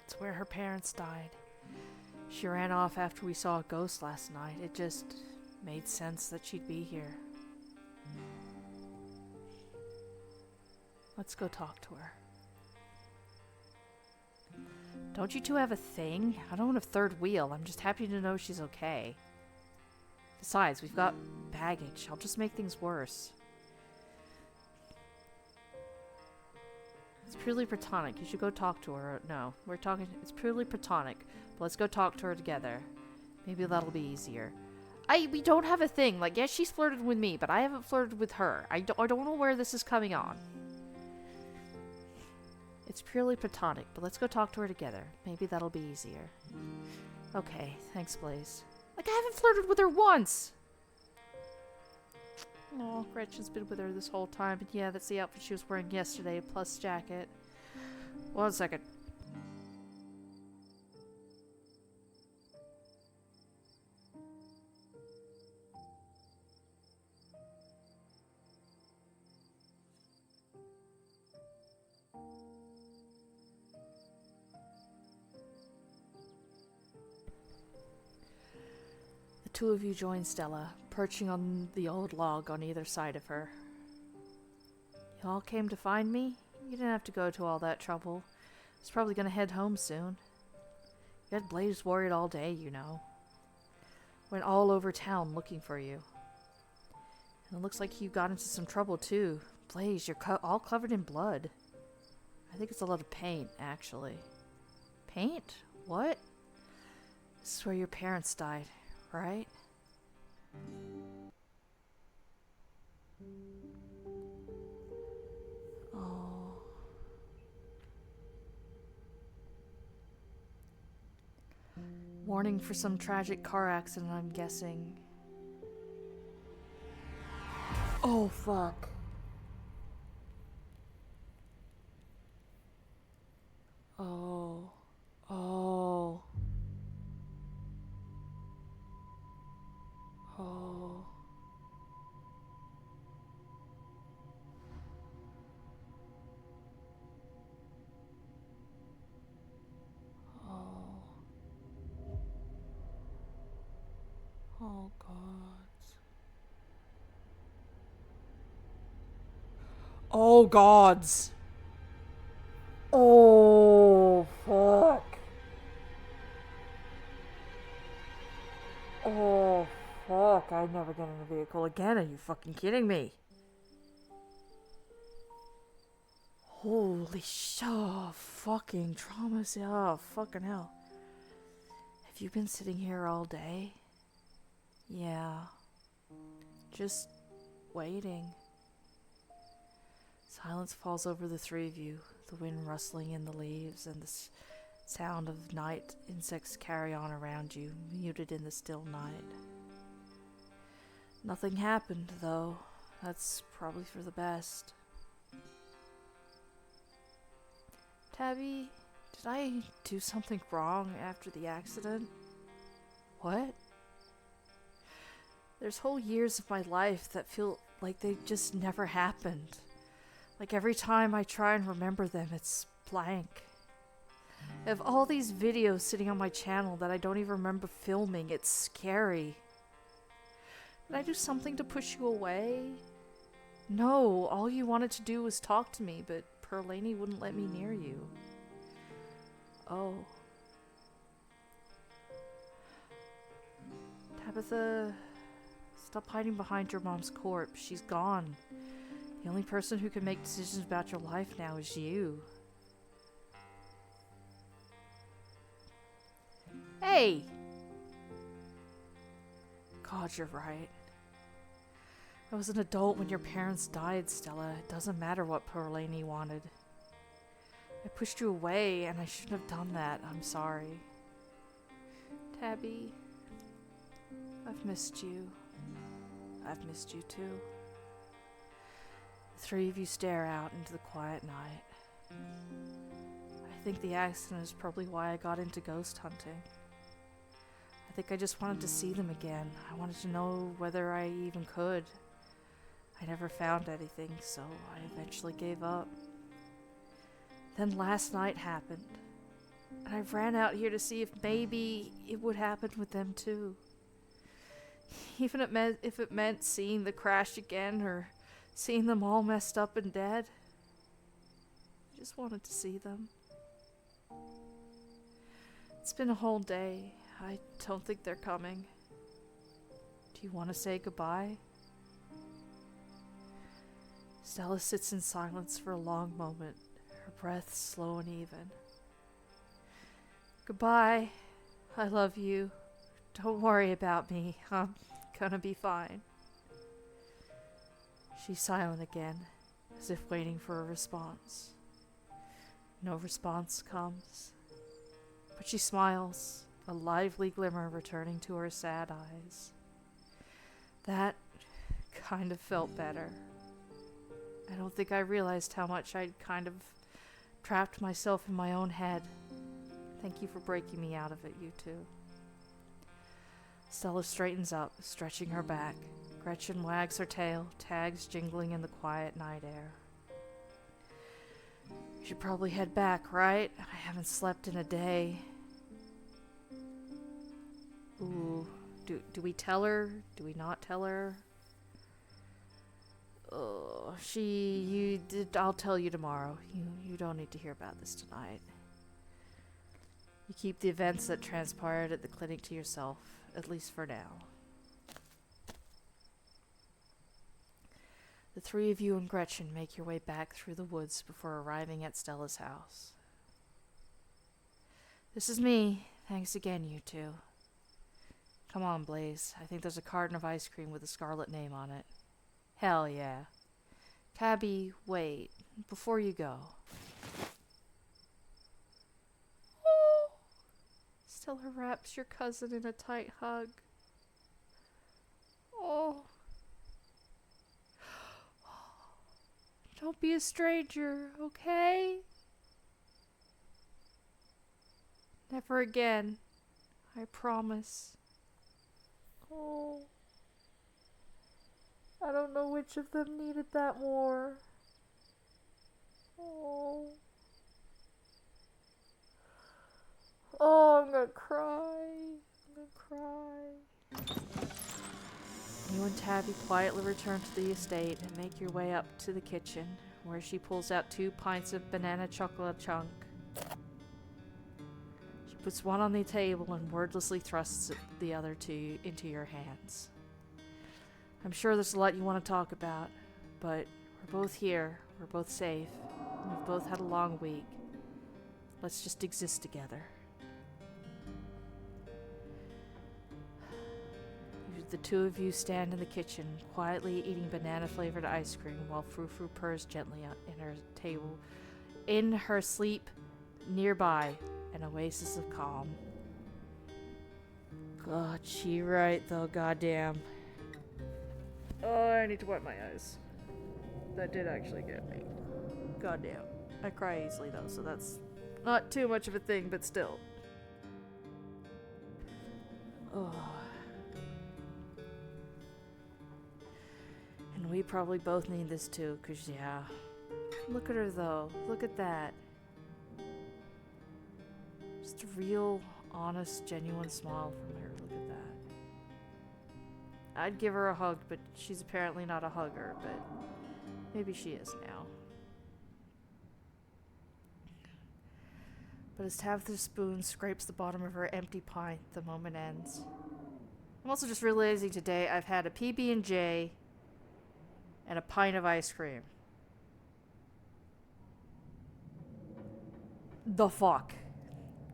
It's where her parents died. She ran off after we saw a ghost last night. It just made sense that she'd be here. Let's go talk to her. Don't you two have a thing? I don't want a third wheel. I'm just happy to know she's okay. Besides, we've got baggage. I'll just make things worse. It's purely platonic. You should go talk to her. No, we're talking. It's purely platonic. But let's go talk to her together. Maybe that'll be easier. We don't have a thing. Like, yes, she's flirted with me, but I haven't flirted with her. I don't know where this is coming on. It's purely platonic, but let's go talk to her together. Maybe that'll be easier. Okay, thanks, Blaze. Like, I haven't flirted with her once! Oh, Gretchen's been with her this whole time, and yeah, that's the outfit she was wearing yesterday, plus jacket. 1 second. The two of you join Stella, perching on the old log on either side of her. You all came to find me? You didn't have to go to all that trouble. I was probably gonna head home soon. You had Blaze worried all day, you know. Went all over town looking for you. And it looks like you got into some trouble too. Blaze, you're all covered in blood. I think it's a lot of paint, actually. Paint? What? This is where your parents died, right? Oh. Warning for some tragic car accident, I'm guessing. Oh, fuck. Oh. Oh. Oh. Oh, God. Oh, gods. Oh, fuck. Oh, fuck. I'd never get in a vehicle again. Are you fucking kidding me? Holy shit. Oh, fucking traumas. Oh, fucking hell. Have you been sitting here all day? Yeah. Just waiting. Silence falls over the three of you, the wind rustling in the leaves and the sound of night insects carry on around you, muted in the still night. Nothing happened, though. That's probably for the best. Tabby, did I do something wrong after the accident? What? There's whole years of my life that feel like they just never happened. Like every time I try and remember them, it's blank. I have all these videos sitting on my channel that I don't even remember filming. It's scary. Did I do something to push you away? No, all you wanted to do was talk to me, but Perlaney wouldn't let me near you. Oh. Tabitha, stop hiding behind your mom's corpse. She's gone. The only person who can make decisions about your life now is you. Hey! God, you're right. I was an adult when your parents died, Stella. It doesn't matter what Perlaney wanted. I pushed you away, and I shouldn't have done that. I'm sorry. Tabby, I've missed you. I've missed you too. The three of you stare out into the quiet night. I think the accident is probably why I got into ghost hunting. I think I just wanted to see them again. I wanted to know whether I even could. I never found anything, so I eventually gave up. Then last night happened, and I ran out here to see if maybe it would happen with them too. Even if it meant seeing the crash again, or seeing them all messed up and dead. I just wanted to see them. It's been a whole day. I don't think they're coming. Do you want to say goodbye? Stella sits in silence for a long moment, her breath slow and even. Goodbye. I love you. Don't worry about me. I'm gonna be fine. She's silent again, as if waiting for a response. No response comes, but she smiles, a lively glimmer returning to her sad eyes. That kind of felt better. I don't think I realized how much I'd kind of trapped myself in my own head. Thank you for breaking me out of it, you two. Stella straightens up, stretching her back. Gretchen wags her tail, tags jingling in the quiet night air. You should probably head back, right? I haven't slept in a day. Ooh, do we tell her? Do we not tell her? Oh, I'll tell you tomorrow. You don't need to hear about this tonight. You keep the events that transpired at the clinic to yourself, at least for now. The three of you and Gretchen make your way back through the woods before arriving at Stella's house. This is me. Thanks again, you two. Come on, Blaze. I think there's a carton of ice cream with a scarlet name on it. Hell yeah. Tabby, wait. Before you go. Oh. Stella wraps your cousin in a tight hug. Oh. Don't be a stranger, okay? Never again. I promise. Oh. I don't know which of them needed that more. Oh. Oh, I'm gonna cry. You and Tabby quietly return to the estate and make your way up to the kitchen, where she pulls out 2 pints of banana chocolate chunk. She puts one on the table and wordlessly thrusts the other 2 into your hands. I'm sure there's a lot you want to talk about, but we're both here, we're both safe, and we've both had a long week. Let's just exist together. The 2 of you stand in the kitchen, quietly eating banana-flavored ice cream while Frou-Frou purrs gently in her sleep nearby, an oasis of calm. God, she right though, goddamn. Oh, I need to wipe my eyes. That did actually get me. Goddamn. I cry easily though, so that's not too much of a thing, but still. Oh. And we probably both need this too, cause yeah. Look at her though. Look at that. Just a real, honest, genuine smile from her. Look at that. I'd give her a hug, but she's apparently not a hugger, but maybe she is now. But as Tabitha's spoon scrapes the bottom of her empty pint, the moment ends. I'm also just realizing today I've had a PB&J and a pint of ice cream. The fuck?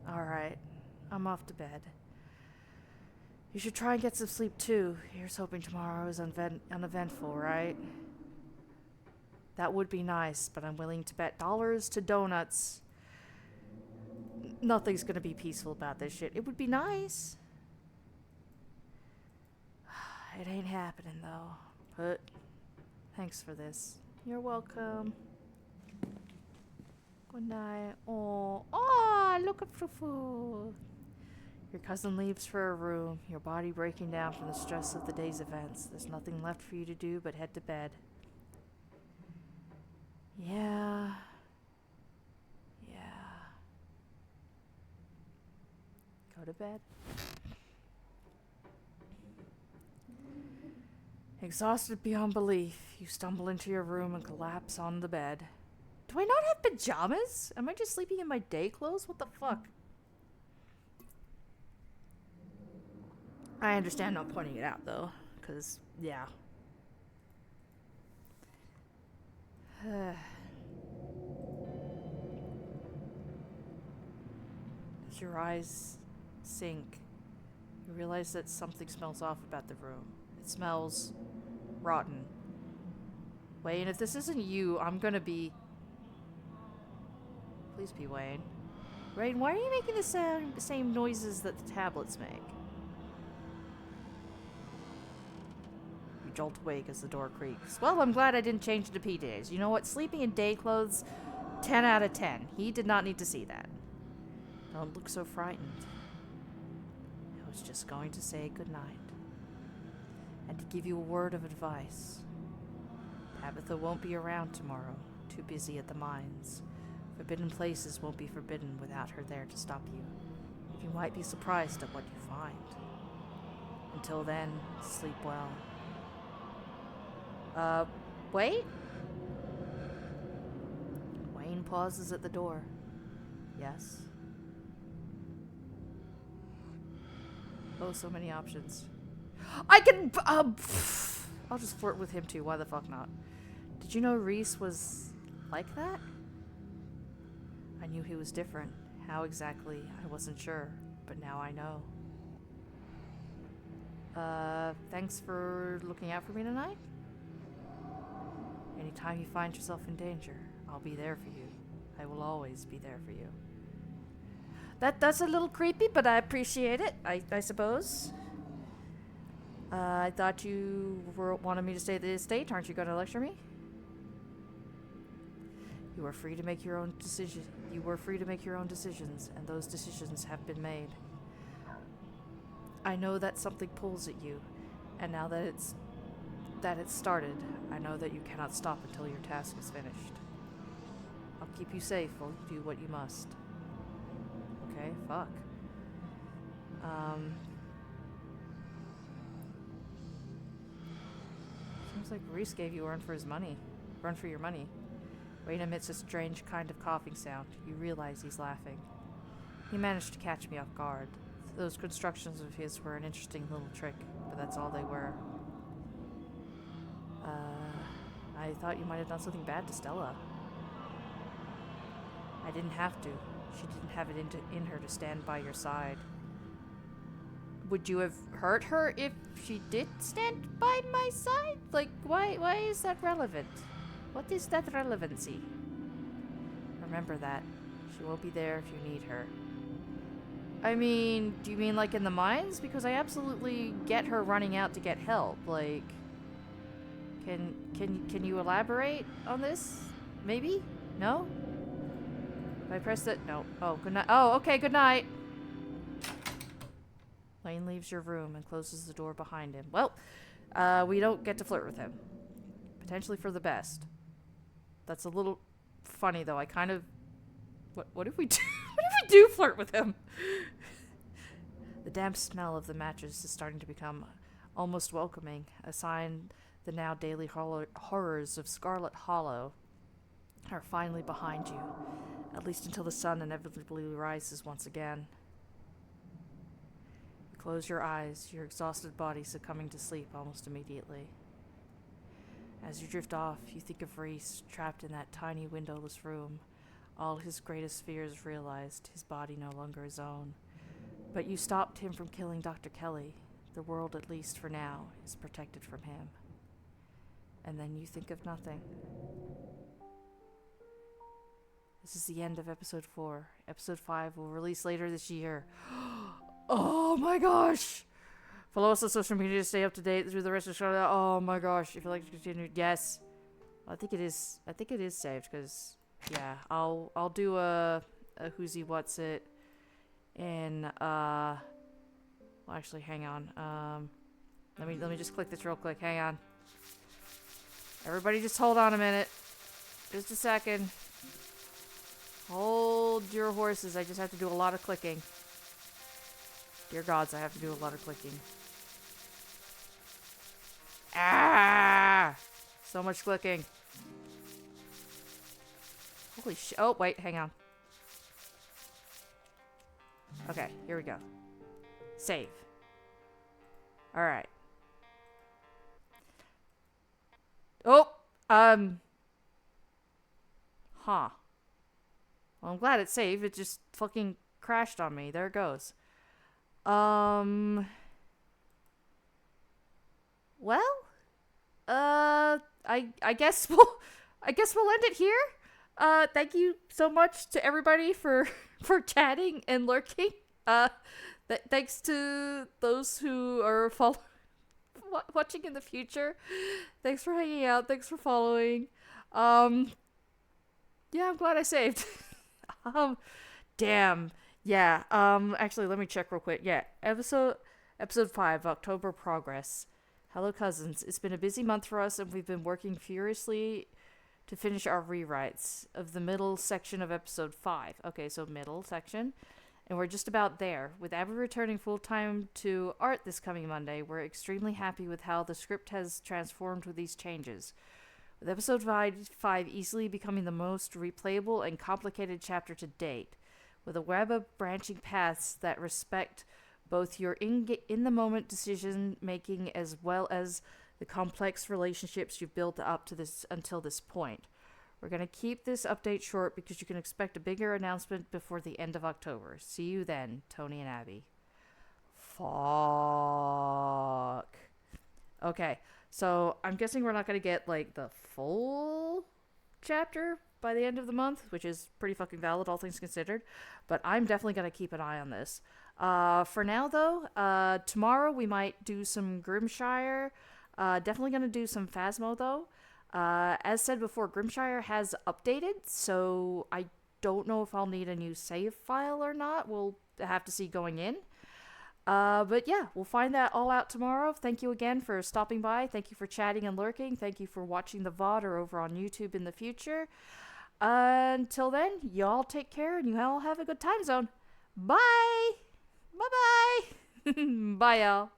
Alright, I'm off to bed. You should try and get some sleep too. Here's hoping tomorrow is uneventful, right? That would be nice, but I'm willing to bet dollars to donuts. Nothing's gonna be peaceful about this shit. It would be nice. It ain't happening though. But thanks for this. You're welcome. Good night. Oh, look at Frou-Frou. Your cousin leaves for her room, your body breaking down from the stress of the day's events. There's nothing left for you to do but head to bed. Yeah. Go to bed. Exhausted beyond belief, you stumble into your room and collapse on the bed. Do I not have pajamas? Am I just sleeping in my day clothes? What the fuck? I understand not pointing it out, though. Because, yeah. As your eyes sink, you realize that something smells off about the room. It smells rotten. Wait, and if this isn't you, I'm gonna be... Please be Wayne. Wayne, why are you making the same noises that the tablets make? You jolt awake as the door creaks. Well, I'm glad I didn't change into PJs. You know what? Sleeping in day clothes, 10 out of 10. He did not need to see that. Don't look so frightened. I was just going to say goodnight. And to give you a word of advice. Tabitha won't be around tomorrow. Too busy at the mines. Forbidden places won't be forbidden without her there to stop you. You might be surprised at what you find. Until then, sleep well. Wait? Wayne pauses at the door. Yes? Oh, so many options. I can, I'll just flirt with him too, why the fuck not? Did you know Reese was like that? I knew he was different. How exactly, I wasn't sure, but now I know. Thanks for looking out for me tonight? Anytime you find yourself in danger, I'll be there for you. I will always be there for you. That's a little creepy, but I appreciate it, I suppose. I thought you wanted me to stay at the estate. Aren't you going to lecture me? You are free to make your own decisions. You were free to make your own decisions, and those decisions have been made. I know that something pulls at you, and now that it's started, I know that you cannot stop until your task is finished. I'll keep you safe. I'll do what you must. Okay, fuck. Seems like Reese gave you run for your money. Wayne emits a strange kind of coughing sound. You realize he's laughing. He managed to catch me off guard. Those constructions of his were an interesting little trick, but that's all they were. I thought you might have done something bad to Stella. I didn't have to. She didn't have it in her to stand by your side. Would you have hurt her if she did stand by my side? Like, why is that relevant? What is that relevancy? Remember that. She won't be there if you need her. I mean, do you mean like in the mines? Because I absolutely get her running out to get help. Like, can you elaborate on this? Maybe? No? If I press that? No. Oh, good night. Oh, okay, good night. Lane leaves your room and closes the door behind him. Well, we don't get to flirt with him. Potentially for the best. That's a little funny, though. I kind of... What if we do... what if we do flirt with him? The damp smell of the matches is starting to become almost welcoming, a sign the now daily horrors of Scarlet Hollow are finally behind you, at least until the sun inevitably rises once again. You close your eyes, your exhausted body succumbing to sleep almost immediately. As you drift off, you think of Reese, trapped in that tiny windowless room, all his greatest fears realized, his body no longer his own. But you stopped him from killing Dr. Kelly. The world, at least for now, is protected from him. And then you think of nothing. This is the end of episode 4. Episode 5 will release later this year. Oh my gosh! Follow us on social media to stay up to date through the rest of the show. Oh my gosh! If you'd like to continue, yes. I think it is saved because yeah, I'll do a who's he what's it, and well actually hang on. Let me just click this real quick. Hang on. Everybody, just hold on a minute. Just a second. Hold your horses. I just have to do a lot of clicking. Dear gods, I have to do a lot of clicking. Ah! So much clicking. Holy shit. Oh, wait, hang on. Okay, here we go. Save. Alright. Oh! Huh. Well, I'm glad it's saved. It just fucking crashed on me. There it goes. Well, I guess we'll end it here. Thank you so much to everybody for for chatting and lurking. Thanks to those who are watching in the future. Thanks for hanging out. Thanks for following. Um, yeah, I'm glad I saved. um, damn. Yeah. Actually, let me check real quick. Yeah, episode 5, October progress. Hello, cousins. It's been a busy month for us, and we've been working furiously to finish our rewrites of the middle section of episode 5. Okay, so middle section. And we're just about there. With Abby returning full time to art this coming Monday, we're extremely happy with how the script has transformed with these changes. With episode 5 easily becoming the most replayable and complicated chapter to date, with a web of branching paths that respect both your in the moment decision making as well as the complex relationships you've built up to this until this point. We're going to keep this update short because you can expect a bigger announcement before the end of October. See you then, Tony and Abby. Fuck. Okay, so I'm guessing we're not going to get, like, the full chapter by the end of the month, which is pretty fucking valid, all things considered. But I'm definitely going to keep an eye on this. For now, though, tomorrow we might do some Grimshire. Definitely going to do some Phasmo, though. As said before, Grimshire has updated, so I don't know if I'll need a new save file or not. We'll have to see going in. But yeah, we'll find that all out tomorrow. Thank you again for stopping by. Thank you for chatting and lurking. Thank you for watching the VOD or over on YouTube in the future. Until then, y'all take care and you all have a good time zone. Bye! Bye-bye! Bye, y'all.